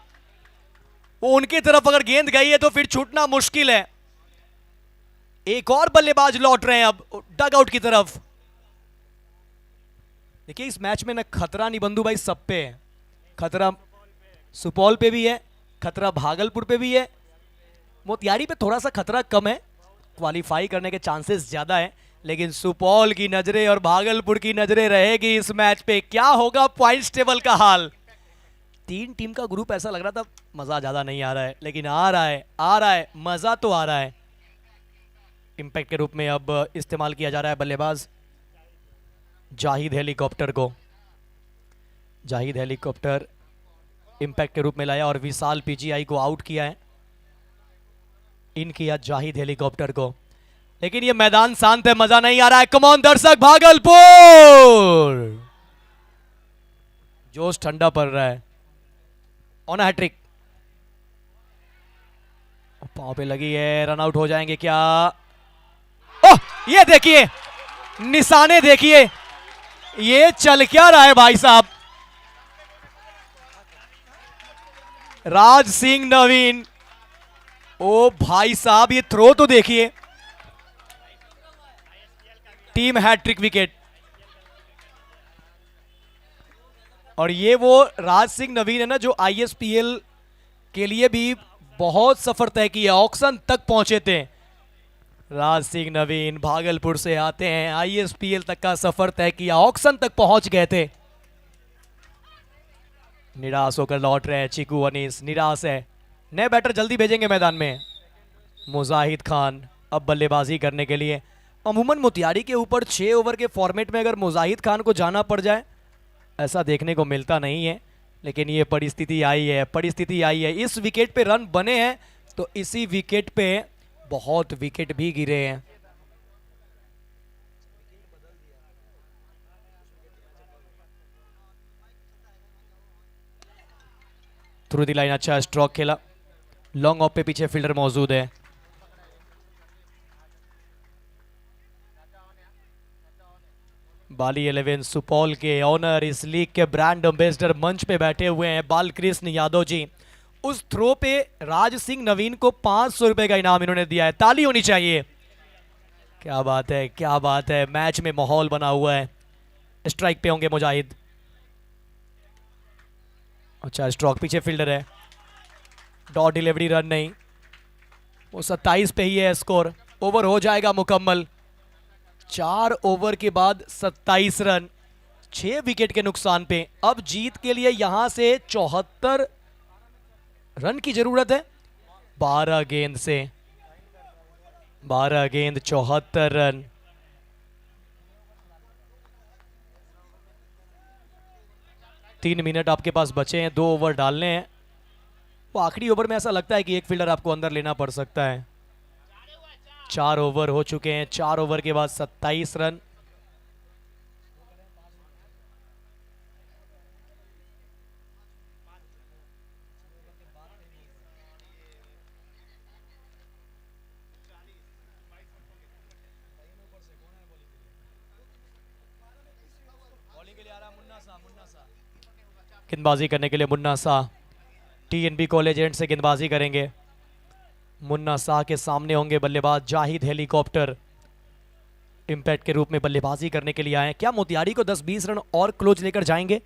वो उनकी तरफ अगर गेंद गई है तो फिर छूटना मुश्किल है। एक और बल्लेबाज लौट रहे हैं अब डग आउट की तरफ। देखिए इस मैच में ना खतरा निबंधु भाई सब पे है, खतरा सुपौल पे भी है, खतरा भागलपुर पे भी है, मोतिहारी पे थोड़ा सा खतरा कम है, क्वालिफाई करने के चांसेस ज्यादा है, लेकिन सुपौल की नजरें और भागलपुर की नजरें रहेगी इस मैच पे। क्या होगा पॉइंट्स टेबल का हाल। 3 टीम का ग्रुप ऐसा लग रहा था मजा ज्यादा नहीं आ रहा है, लेकिन आ रहा है मजा तो आ रहा है। इंपैक्ट के रूप में अब इस्तेमाल किया जा रहा है बल्लेबाज जाहिद हेलीकॉप्टर को। जाहिद हेलीकॉप्टर इंपैक्ट के रूप में लाया और विशाल पीजीआई को आउट किया है। इन किया जाहिद हेलीकॉप्टर को, लेकिन ये मैदान शांत है, मजा नहीं आ रहा है। कमॉन दर्शक, भागलपुर जोश ठंडा पड़ रहा है। ऑन हैट्रिक, पांव पे लगी है, रन आउट हो जाएंगे क्या। ओह ये देखिए निशाने, देखिए ये चल क्या रहा है भाई साहब। राज सिंह नवीन, ओ भाई साहब ये थ्रो तो देखिए, टीम हैट्रिक विकेट। और ये वो राज सिंह नवीन है ना जो आईएसपीएल के लिए भी बहुत सफर तय किया, ऑक्शन तक पहुंचे थे। राज सिंह नवीन भागलपुर से आते हैं, आईएसपीएल तक का सफर तय किया, ऑक्शन तक पहुंच गए थे। निराश होकर लौट रहे हैं चिकू अनीस, निराश है। नए बैटर जल्दी भेजेंगे मैदान में। मुजाहिद खान अब बल्लेबाजी करने के लिए। अमूमन मोतिहारी के ऊपर 6 ओवर के फॉर्मेट में अगर मुजाहिद खान को जाना पड़ जाए ऐसा देखने को मिलता नहीं है, लेकिन ये परिस्थिति आई है। इस विकेट पे रन बने हैं तो इसी विकेट पे बहुत विकेट भी गिरे हैं। थ्रू दी लाइन अच्छा स्ट्रोक खेला, लॉन्ग ऑफ पे पीछे फील्डर मौजूद है। बाली 11 सुपौल के ऑनर, इस लीग के ब्रांड एम्बेसडर मंच पे बैठे हुए हैं बालकृष्ण यादव जी। उस थ्रो पे राज सिंह नवीन को 500 रुपए का इनाम इन्होंने दिया है, ताली होनी चाहिए। क्या बात है, क्या बात है, मैच में माहौल बना हुआ है। स्ट्राइक पे होंगे मुजाहिद। अच्छा स्ट्रोक, पीछे फील्डर है, डॉट डिलीवरी, रन नहीं, वो 27 पे ही है स्कोर। ओवर हो जाएगा मुकम्मल। 4 ओवर के बाद 27 रन, 6 विकेट के नुकसान पे। अब जीत के लिए यहां से 74 रन की जरूरत है। 12 गेंद से 12 गेंद 74 रन। तीन मिनट आपके पास बचे हैं, 2 ओवर डालने हैं। वो आखिरी ओवर में ऐसा लगता है कि एक फील्डर आपको अंदर लेना पड़ सकता है। 4 ओवर हो चुके हैं, 4 ओवर के बाद 27 रन। गेंदबाजी करने के लिए Munna Shah, TNB college and से गेंदबाजी करेंगे। मुन्ना शाह के सामने होंगे बल्लेबाज जाहिद हेलीकॉप्टर, इम्पैक्ट के रूप में बल्लेबाजी करने के लिए आए। क्या मोतिहारी को 10-20 रन और क्लोज लेकर जाएंगे?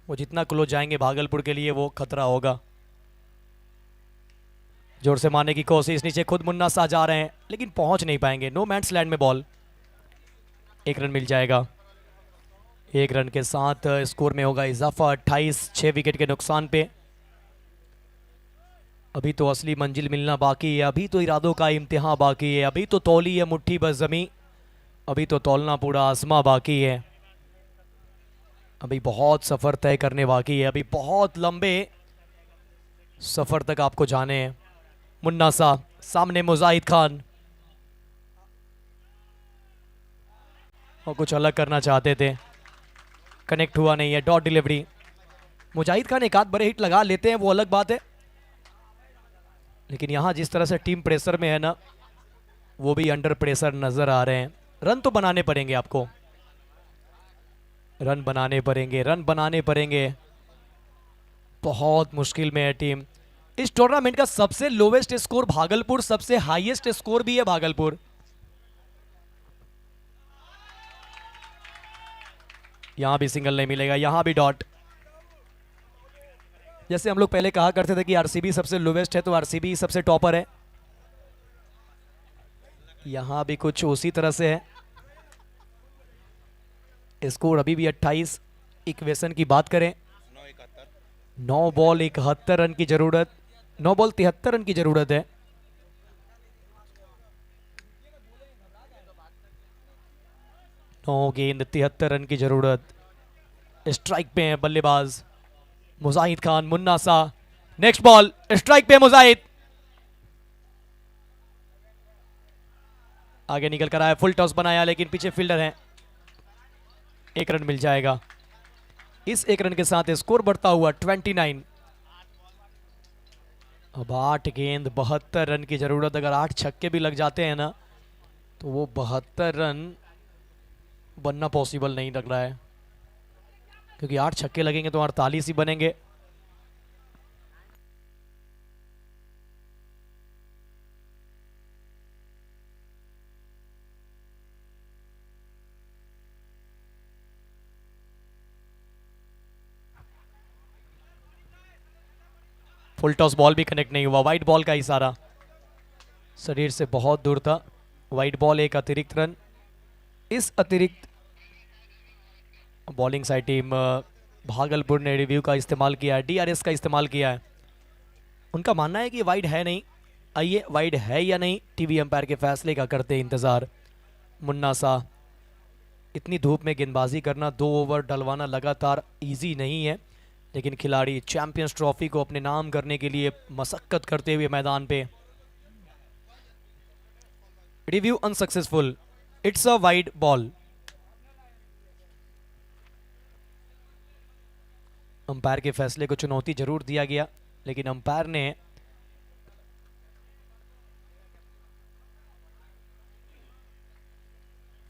वो जितना क्लोज जाएंगे भागलपुर के लिए वो खतरा होगा। जोर से मारने की कोशिश, नीचे खुद मुन्ना शाह जा रहे हैं लेकिन पहुंच नहीं पाएंगे। नो मैंस लैंड में बॉल, 1 रन मिल जाएगा। 1 रन के साथ स्कोर में होगा इजाफा 28, 6 विकेट के नुकसान पे। अभी तो असली मंजिल मिलना बाकी है, अभी तो इरादों का इम्तिहान बाकी है, अभी तो तौली है मुट्ठी बस ज़मीं, अभी तो तौलना पूरा आसमां बाकी है। अभी बहुत सफ़र तय करने बाकी है, अभी बहुत लंबे सफ़र तक आपको जाने हैं। मुन्ना शाह, सामने मुजाहिद खान, और कुछ अलग करना चाहते थे, कनेक्ट हुआ नहीं है। डॉट डिलीवरी, मुजाहिद खान एक आध बड़े हिट लगा लेते हैं वो अलग बात है, लेकिन यहां जिस तरह से टीम प्रेशर में है ना, वो भी अंडर प्रेशर नजर आ रहे हैं। रन तो बनाने पड़ेंगे आपको, रन बनाने पड़ेंगे, रन बनाने पड़ेंगे। बहुत मुश्किल में है टीम। इस टूर्नामेंट का सबसे लोवेस्ट स्कोर भागलपुर, सबसे हाईएस्ट स्कोर भी है भागलपुर। यहां भी सिंगल नहीं मिलेगा, यहां भी डॉट। जैसे हम लोग पहले कहा करते थे कि आरसीबी सबसे लोवेस्ट है, तो आरसीबी सबसे टॉपर है। यहां भी कुछ उसी तरह से है। स्कोर अभी भी 28। इक्वेशन की बात करें, 9 बॉल 71 रन की जरूरत, 9 बॉल 73 रन की जरूरत है। नौ गेंद 73 रन की जरूरत। स्ट्राइक पे है बल्लेबाज Mujahid Khan. Munna Shah, next ball, strike पे मुजाहिद, आगे निकल कर आया, फुल टॉस बनाया लेकिन पीछे फील्डर है। 1 रन मिल जाएगा। इस 1 रन के साथ स्कोर बढ़ता हुआ 29। अब 8 गेंद 72 रन की जरूरत। अगर 8 छक्के भी लग जाते हैं ना, तो वो 72 रन बनना पॉसिबल नहीं लग रहा है, क्योंकि 8 छक्के लगेंगे तो 48 ही बनेंगे। फुल टॉस बॉल भी कनेक्ट नहीं हुआ। वाइड बॉल का इशारा शरीर से बहुत दूर था। वाइड बॉल, 1 अतिरिक्त रन। इस अतिरिक्त बॉलिंग साइड टीम भागलपुर ने रिव्यू का इस्तेमाल किया है, डीआरएस का इस्तेमाल किया है। उनका मानना है कि वाइड है नहीं। आइए, वाइड है या नहीं, टीवी अंपायर के फैसले का करते इंतजार। मुन्ना शाह, इतनी धूप में गेंदबाजी करना, 2 ओवर डलवाना लगातार इजी नहीं है, लेकिन खिलाड़ी चैंपियंस ट्रॉफी को अपने नाम करने के लिए मशक्कत करते हुए मैदान पे। Review unsuccessful, it's a wide ball. Umpire के फैसले को चुनौती जरूर दिया गया, लेकिन अंपायर ने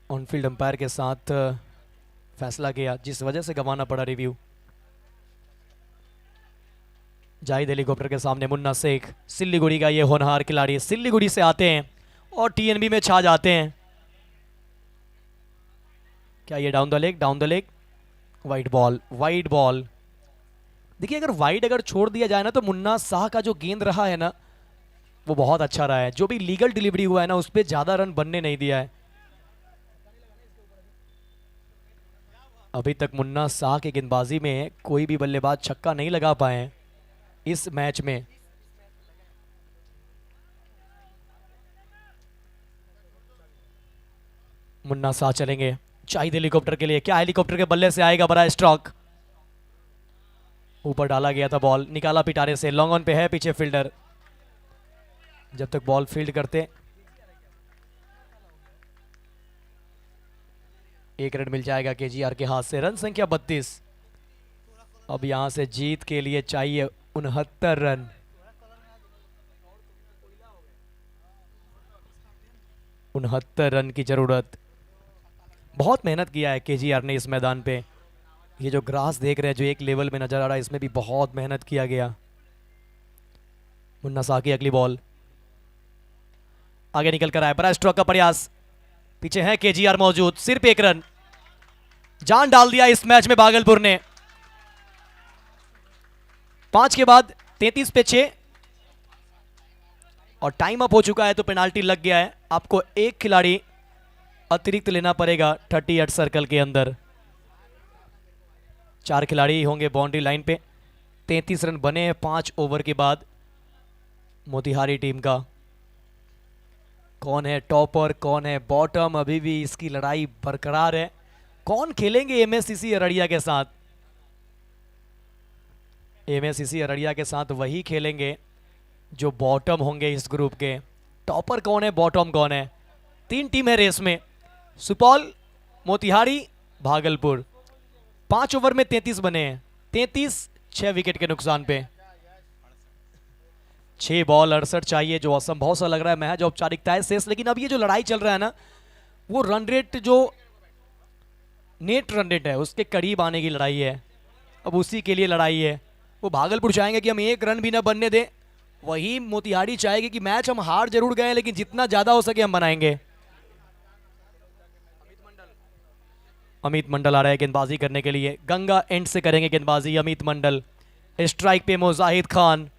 ऑनफील्ड अंपायर के साथ फैसला किया, जिस वजह से गंवाना पड़ा रिव्यू। जाहिद हेलीकॉप्टर के सामने मुन्ना शेख, सिल्लीगुड़ी का ये होनहार खिलाड़ी, सिल्लीगुड़ी से आते हैं और टीएनबी में छा जाते हैं। क्या ये down the leg, down the leg, wide ball, wide ball. देखिए अगर वाइड अगर छोड़ दिया जाए ना तो मुन्ना शाह का जो गेंद रहा है ना वो बहुत अच्छा रहा है। जो भी लीगल डिलीवरी हुआ है ना उस पर ज्यादा रन बनने नहीं दिया है। अभी तक मुन्ना शाह की गेंदबाजी में कोई भी बल्लेबाज छक्का नहीं लगा पाए हैं इस मैच में। मुन्ना शाह चलेंगे शाहिद हेलीकॉप्टर के लिए। क्या हेलीकॉप्टर के बल्ले से आएगा बड़ा स्ट्रोक? ऊपर डाला गया था बॉल, निकाला पिटारे से, लॉन्ग ऑन पे है पीछे फील्डर। जब तक बॉल फील्ड करते 1 रन मिल जाएगा केजीआर के हाथ से। रन संख्या 32। अब यहां से जीत के लिए चाहिए 69 रन। उनहत्तर रन की जरूरत। बहुत मेहनत किया है केजीआर ने इस मैदान पे। ये जो ग्रास देख रहे हैं जो एक लेवल में नजर आ रहा है इसमें भी बहुत मेहनत किया गया। मुन्ना शाह की अगली बॉल आगे निकल कर आया, बड़ा स्ट्रोक का प्रयास, पीछे है केजीआर मौजूद। सिर्फ 1 रन, जान डाल दिया इस मैच में भागलपुर ने। 5 के बाद 33 पे 6 और टाइम अप हो चुका है तो पेनाल्टी लग गया है। आपको एक खिलाड़ी अतिरिक्त लेना पड़ेगा 38 सर्कल के अंदर। 4 खिलाड़ी होंगे बाउंड्री लाइन पे। 33 रन बने हैं 5 ओवर के बाद मोतिहारी टीम का। कौन है टॉपर कौन है बॉटम, अभी भी इसकी लड़ाई बरकरार है। कौन खेलेंगे एमएससीसी अररिया के साथ? एमएससीसी अररिया के साथ वही खेलेंगे जो बॉटम होंगे इस ग्रुप के। टॉपर कौन है बॉटम कौन है? 3 टीम है रेस में, सुपौल, मोतिहारी, भागलपुर। 5 ओवर में 33 बने हैं, 33 6 विकेट के नुकसान पे। 6 बॉल 68 चाहिए जो असंभव सा लग रहा है। महज औपचारिकता है शेष, लेकिन अब ये जो लड़ाई चल रहा है ना वो रन रेट जो नेट रन रेट है उसके करीब आने की लड़ाई है। अब उसी के लिए लड़ाई है। वो भागलपुर चाहेंगे कि हम 1 रन भी ना बनने दें, वही मोतिहारी चाहेगी कि मैच हम हार जरूर गए लेकिन जितना ज्यादा हो सके हम बनाएंगे। अमित मंडल आ रहा है गेंदबाजी करने के लिए। गंगा एंड से करेंगे गेंदबाजी अमित मंडल। स्ट्राइक पे मुजाहिद खान।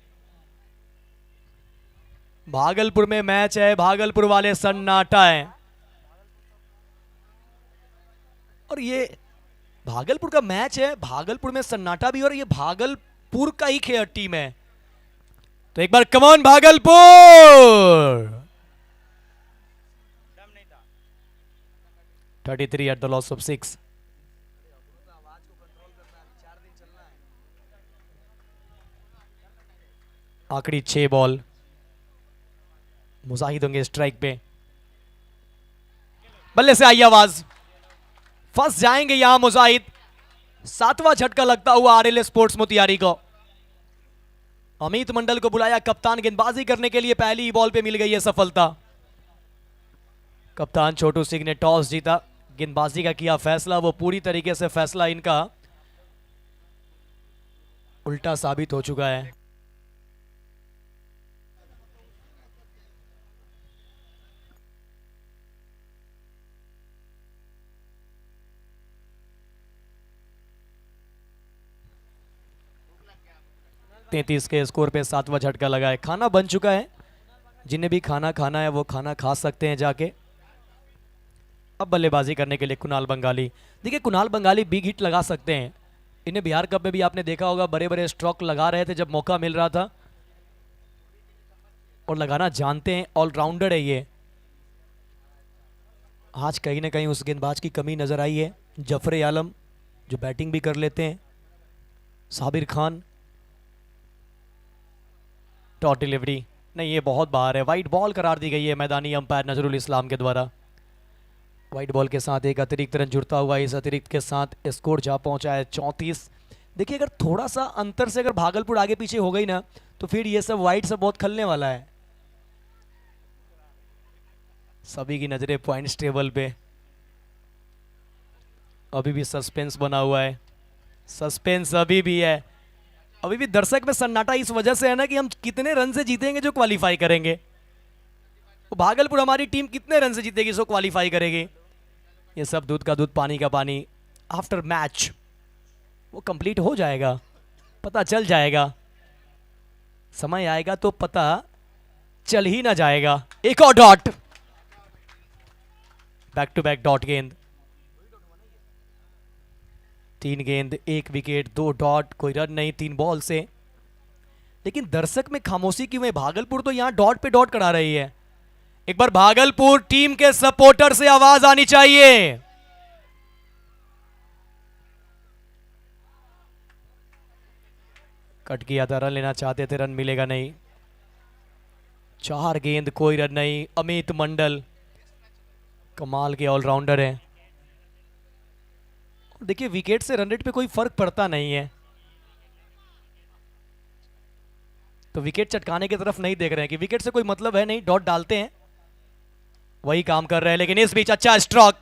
भागलपुर में मैच है, भागलपुर वाले सन्नाटा है। और ये भागलपुर का मैच है, भागलपुर में सन्नाटा भी, और ये भागलपुर का ही टीम है। तो एक बार come on Bhagalpur. 33 at the loss of 6। आखिरी 6 बॉल। मुजाहिद होंगे स्ट्राइक पे। बल्ले से आई आवाज, फंस जाएंगे यहां मुजाहिद। 7वां झटका लगता हुआ आरएलए स्पोर्ट्स मोतिहारी को। अमित मंडल को बुलाया कप्तान गेंदबाजी करने के लिए। पहली बॉल पे मिल गई है सफलता। कप्तान छोटू सिंह ने टॉस जीता, गेंदबाजी का किया फैसला। वो पूरी तरीके से फैसला इनका उल्टा साबित हो चुका है। तैंतीस के स्कोर पे 7वां झटका लगा है। खाना बन चुका है, जिन्हें भी खाना खाना है वो खाना खा सकते हैं जाके। अब बल्लेबाजी करने के लिए कुणाल बंगाली। देखिए कुणाल बंगाली बिग हिट लगा सकते हैं। इन्हें बिहार कप में भी आपने देखा होगा बड़े बड़े स्ट्रोक लगा रहे थे जब मौका मिल रहा था, और लगाना जानते हैं। ऑलराउंडर है ये। आज कहीं ना कहीं उस गेंदबाज की कमी नजर आई है। जफरे आलम जो बैटिंग भी कर लेते हैं। साबिर खान टॉट डिलीवरी नहीं, ये बहुत बाहर है। वाइट बॉल करार दी गई है मैदानी अंपायर नजरुल इस्लाम के द्वारा। वाइट बॉल के साथ एक अतिरिक्त रन जुड़ता हुआ इस अतिरिक्त के साथ स्कोर जा पहुंचा है 34। देखिए अगर थोड़ा सा अंतर से अगर भागलपुर आगे पीछे हो गई ना तो फिर ये सब वाइट सब बहुत खलने वाला है। सभी की नजरें पॉइंट्स टेबल पे। अभी भी सस्पेंस बना हुआ है, सस्पेंस अभी भी है। अभी भी दर्शक में सन्नाटा इस वजह से है ना कि हम कितने रन से जीतेंगे जो क्वालिफाई करेंगे। तो भागलपुर हमारी टीम कितने रन से जीतेगी सो क्वालिफाई करेगी। ये सब दूध का दूध पानी का पानी आफ्टर मैच वो कंप्लीट हो जाएगा। पता चल जाएगा, समय आएगा तो पता चल ही ना जाएगा। एक और dot, back to back dot गेंद, 3 गेंद 1 विकेट 2 डॉट, कोई रन नहीं 3 बॉल से। लेकिन दर्शक में खामोशी क्यों है? भागलपुर तो यहां डॉट पे डॉट करा रही है। एक बार भागलपुर टीम के सपोर्टर से आवाज आनी चाहिए। कट किया था, रन लेना चाहते थे, रन मिलेगा नहीं। 4 गेंद कोई रन नहीं। अमित मंडल कमाल के ऑलराउंडर हैं। देखिए विकेट से रन रेट पे कोई फर्क पड़ता नहीं है, तो विकेट चटकाने की तरफ नहीं देख रहे हैं कि विकेट से कोई मतलब है नहीं, डॉट डालते हैं, वही काम कर रहे हैं। लेकिन इस बीच अच्छा स्ट्रोक,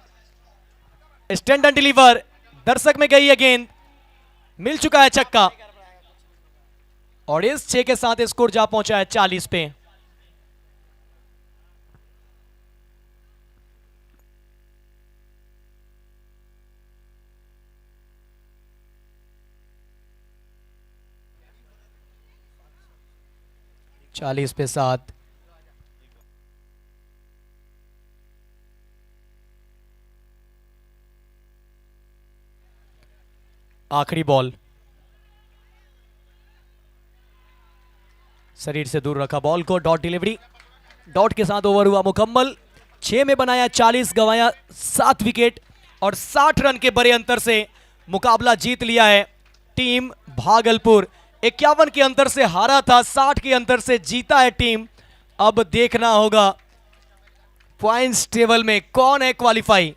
स्टैंड एंड डिलीवर, दर्शक में गई है गेंद, मिल चुका है छक्का और इस 6 के साथ स्कोर जा पहुंचा है 40 पे। चालीस पे 7। आखिरी बॉल, शरीर से दूर रखा बॉल को, डॉट डिलीवरी, डॉट के साथ ओवर हुआ मुकम्मल। 6 में बनाया 40, गंवाया 7 विकेट और 60 रन के बड़े अंतर से मुकाबला जीत लिया है टीम भागलपुर। 51 के अंतर से हारा था, 60 के अंतर से जीता है टीम। अब देखना होगा पॉइंट्स टेबल में कौन है क्वालिफाई।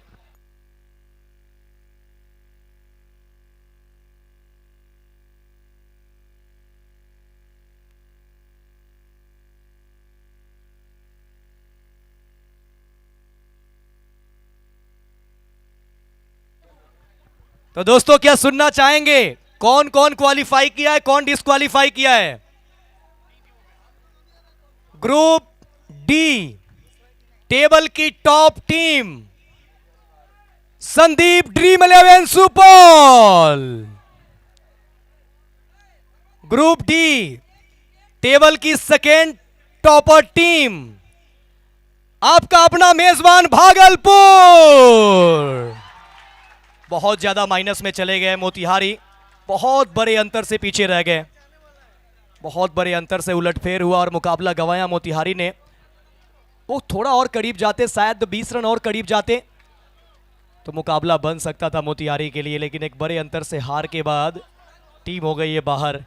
तो दोस्तों क्या सुनना चाहेंगे कौन कौन क्वालिफाई किया है, कौन डिस्क्वालीफाई किया है? ग्रुप डी टेबल की top team Sandeep dream 11 Supaul. Group D table की सेकेंड टॉपर टीम आपका अपना मेजबान भागलपुर। बहुत ज्यादा माइनस में चले गए मोतिहारी, बहुत बड़े अंतर से पीछे रह गए, बहुत बड़े अंतर से उलटफेर हुआ और मुकाबला गंवाया मोतिहारी ने। वो थोड़ा और करीब जाते, शायद 20 रन और करीब जाते तो मुकाबला बन सकता था मोतिहारी के लिए, लेकिन एक बड़े अंतर से हार के बाद टीम हो गई है बाहर।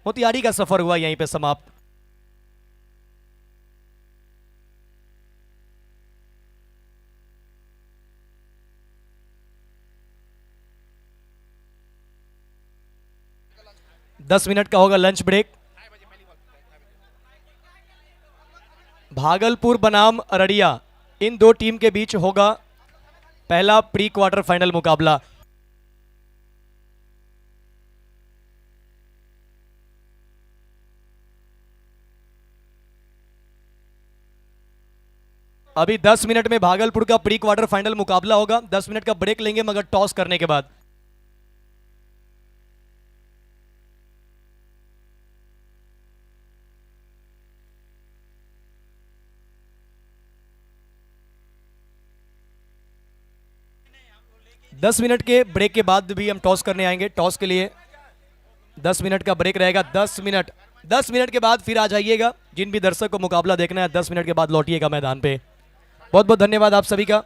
मोतिहारी का सफर हुआ यहीं पे समाप्त। दस मिनट का होगा लंच ब्रेक। भागलपुर बनाम अररिया, इन दो टीम के बीच होगा पहला प्री क्वार्टर फाइनल मुकाबला। अभी 10 मिनट में भागलपुर का प्री क्वार्टर फाइनल मुकाबला होगा। 10 मिनट का ब्रेक लेंगे मगर टॉस करने के बाद। दस मिनट के ब्रेक के बाद भी हम टॉस करने आएंगे। टॉस के लिए 10 मिनट का ब्रेक रहेगा। 10 मिनट के बाद फिर आ जाइएगा। जिन भी दर्शक को मुकाबला देखना है 10 मिनट के बाद लौटिएगा मैदान पे। बहुत बहुत धन्यवाद आप सभी का।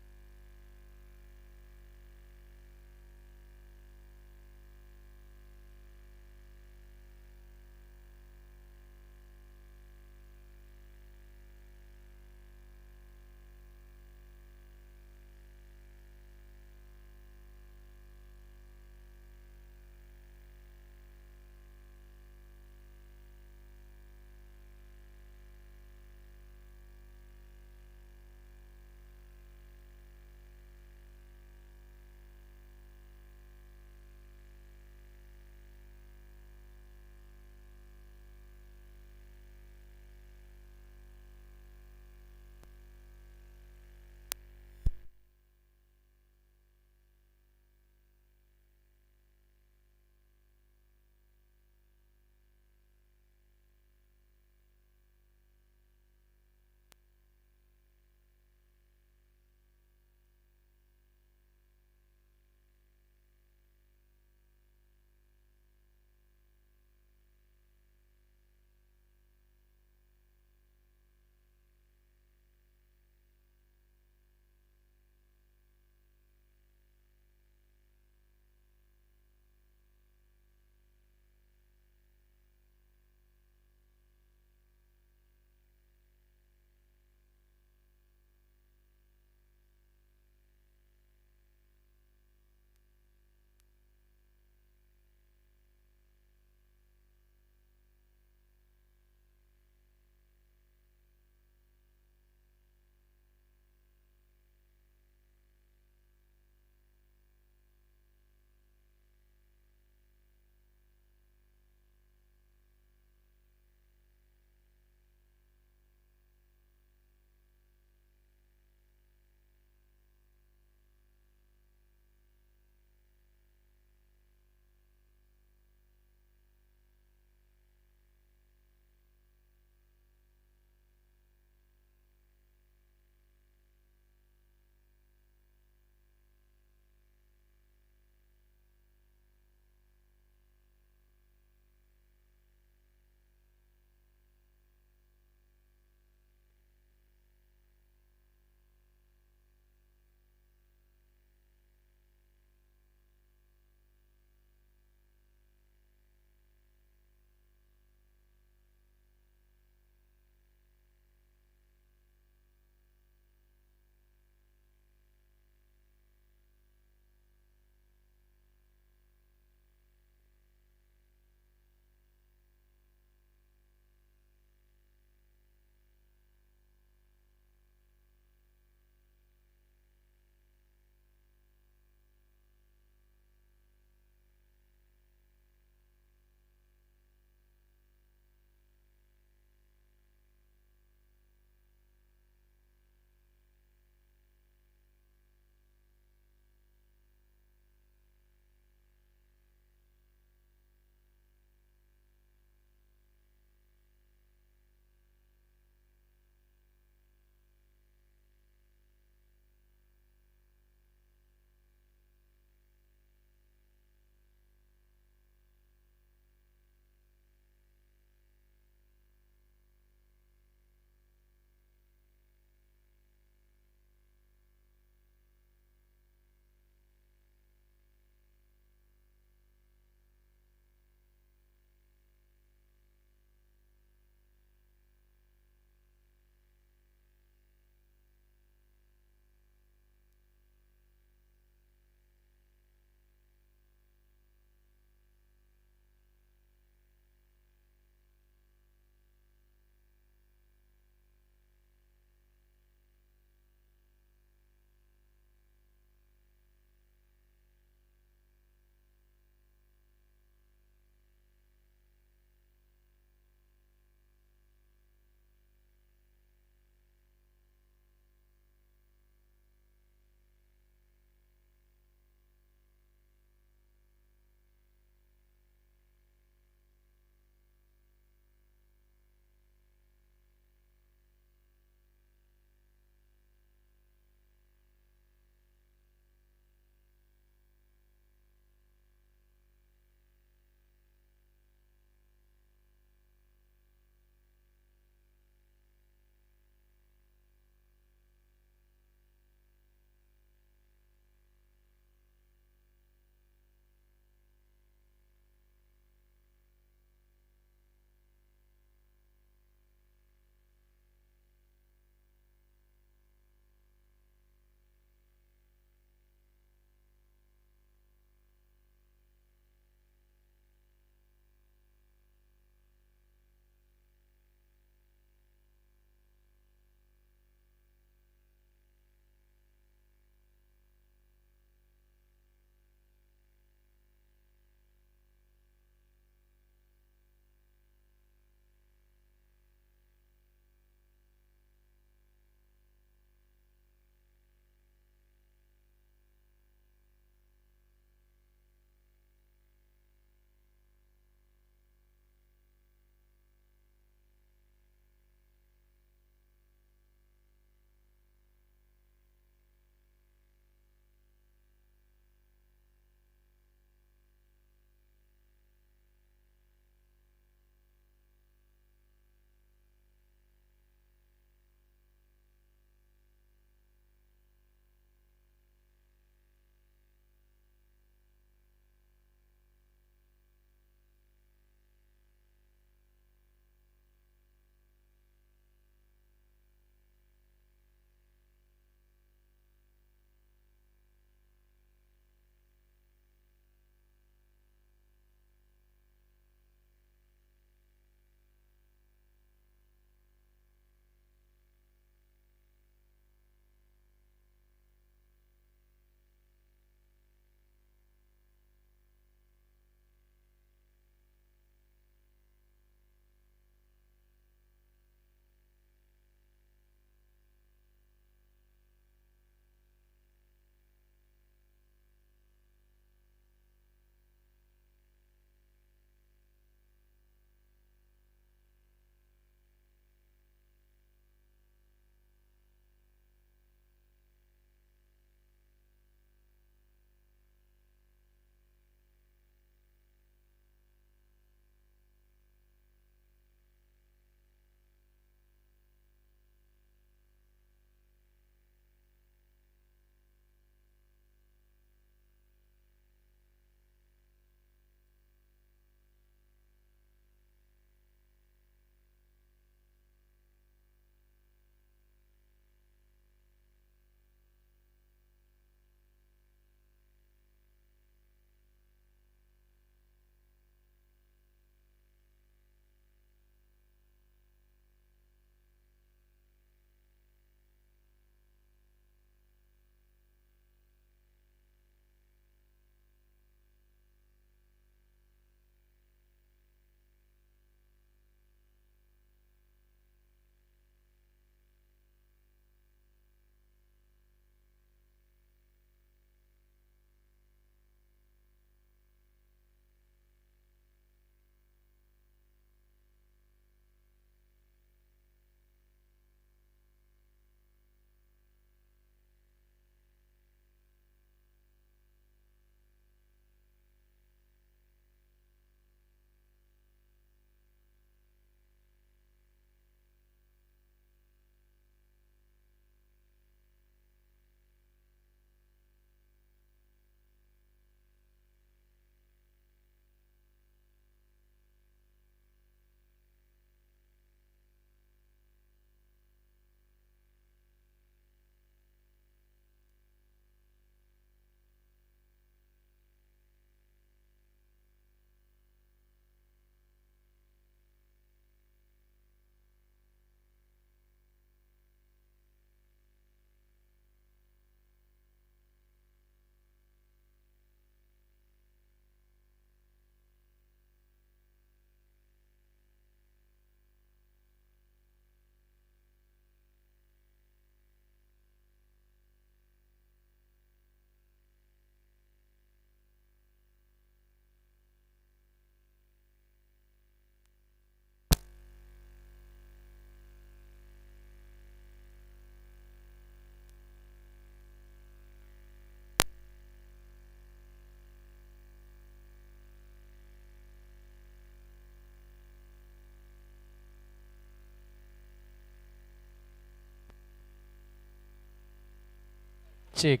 ठीक,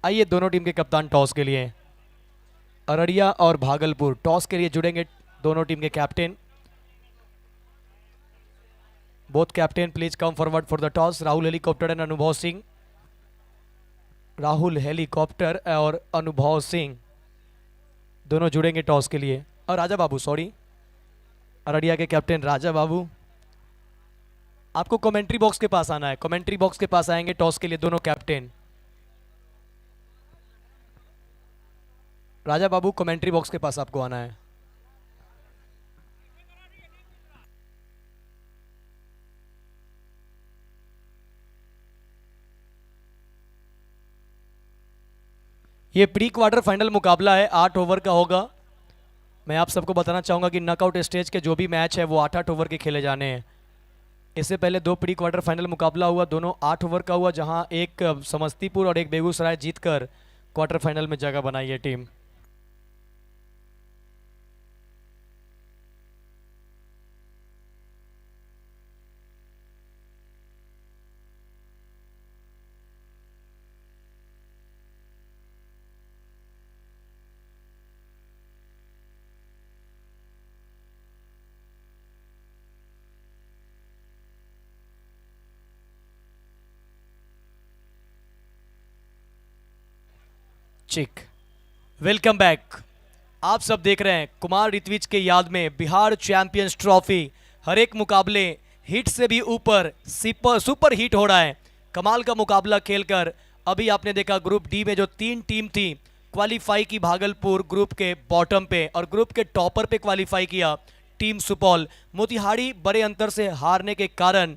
आइए दोनों टीम के कप्तान टॉस के लिए। अररिया और भागलपुर टॉस के लिए जुड़ेंगे दोनों टीम के captain. Both captain please come forward for the toss. Rahul helicopter and अनुभव सिंह। राहुल हेलीकॉप्टर और अनुभव सिंह दोनों जुड़ेंगे टॉस के लिए। और राजा बाबू, सॉरी, अररिया के कैप्टन राजा बाबू, आपको कमेंट्री बॉक्स के पास आना है। कमेंट्री बॉक्स के पास आएंगे टॉस के लिए दोनों captain. Raja Babu, commentary box के पास आपको आना है। ये प्री क्वार्टर फाइनल मुकाबला है, 8 ओवर का होगा। मैं आप सबको बताना चाहूंगा कि नॉकआउट स्टेज के जो भी मैच है वो 8-8 ओवर के खेले जाने हैं। इससे पहले 2 प्री क्वार्टर फाइनल मुकाबला हुआ, दोनों 8 ओवर का हुआ, जहां एक समस्तीपुर और एक बेगूसराय जीतकर क्वार्टर फाइनल में जगह बनाई है टीम। चिक, वेलकम बैक। आप सब देख रहे हैं कुमार ऋत्विज के याद में बिहार चैंपियंस ट्रॉफी। हर एक मुकाबले हिट से भी ऊपर सुपर हिट हो रहा है। कमाल का मुकाबला खेलकर अभी आपने देखा ग्रुप डी में जो 3 टीम थी क्वालिफाई की भागलपुर ग्रुप के बॉटम पे, और ग्रुप के टॉपर पे क्वालिफाई किया टीम सुपौल। मोतिहारी बड़े अंतर से हारने के कारण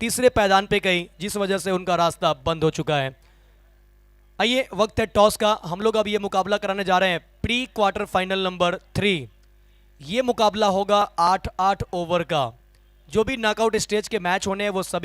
तीसरे पायदान पे गई, जिस वजह से उनका रास्ता बंद हो चुका है। आइए, वक्त है टॉस का। हम लोग अब ये मुकाबला कराने जा रहे हैं प्री क्वार्टर फाइनल नंबर 3। ये मुकाबला होगा 8-8 ओवर का। जो भी नॉकआउट स्टेज के मैच होने हैं वो सभी